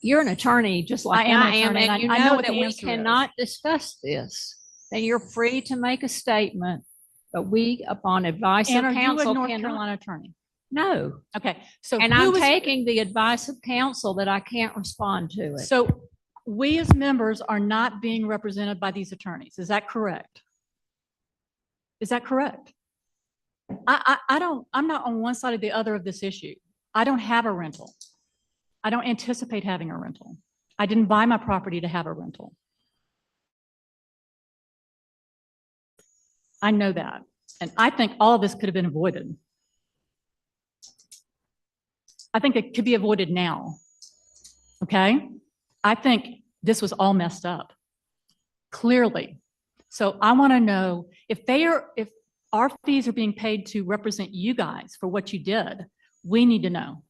S: You're an attorney, just like
R: I am an
S: I am,
R: attorney, and
S: and you
R: I know
S: know
R: what
S: that
R: the
S: we
R: answer is.
S: cannot discuss this. Then you're free to make a statement, but we, upon advice of
R: And are you a
S: counsel,
R: North
S: cannot.
R: Carolina attorney?
S: No.
R: Okay, so
S: And
R: who
S: I'm
R: is-
S: taking the advice of counsel that I can't respond to it.
R: So we as members are not being represented by these attorneys. Is that correct? Is that correct? I'm not on one side or the other of this issue. I don't have a rental. I don't anticipate having a rental. I didn't buy my property to have a rental. I know that. And I think all of this could have been avoided. I think it could be avoided now. Okay? I think this was all messed up. Clearly. So I want to know if our fees are being paid to represent you guys for what you did, we need to know.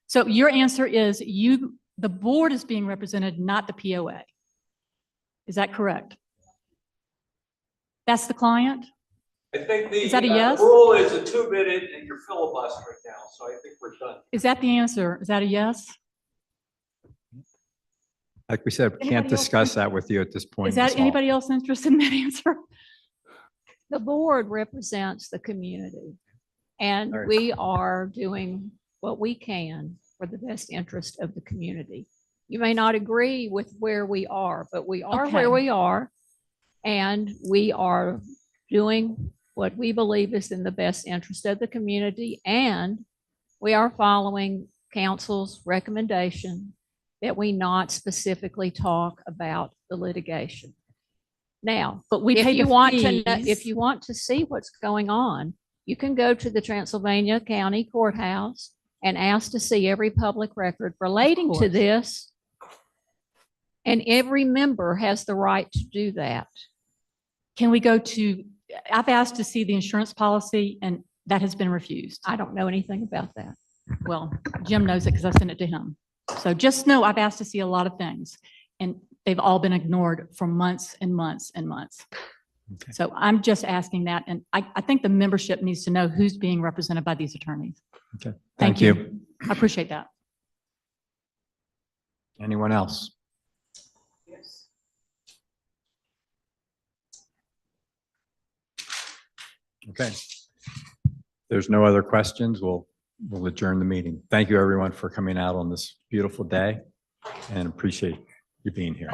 R: So your answer is the board is being represented, not the POA. Is that correct? That's the client?
B: I think
R: Is that a
B: the
R: yes?
B: rule is a 2-minute and you're filibustering now, so I think we're done.
R: Is that the answer? Is that a yes?
A: Like we said, we can't
R: Anybody else
A: discuss that with you at this point.
R: Is that
A: Ms. Hall.
R: anybody else interested in that answer?
S: The board represents the community, and
A: All right.
S: we are doing what we can for the best interest of the community. You may not agree with where we are, but we are
R: Okay.
S: where we are, and we are doing what we believe is in the best interest of the community, and we are following council's recommendation that we not specifically talk about the litigation. Now,
R: But we
S: if
R: pay
S: you
R: the
S: want to,
R: fees.
S: if you want to see what's going on, you can go to the Transylvania County Courthouse and ask to see every public record relating to
R: course.
S: this. And every member has the right to do that.
R: Can we go to, I've asked to see the insurance policy and that has been refused.
S: I don't know anything about that.
R: Well, Jim knows it because I sent it to him. So just know I've asked to see a lot of things and they've all been ignored for months and months and months.
A: Okay.
R: So I'm just asking that. And I think the membership needs to know who's being represented by these attorneys.
A: Okay.
R: Thank
A: Thank
R: you.
A: you.
R: I appreciate that.
A: Anyone else? Okay. There's no other questions. We'll adjourn the meeting. Thank you, everyone, for coming out on this beautiful day and appreciate you being here.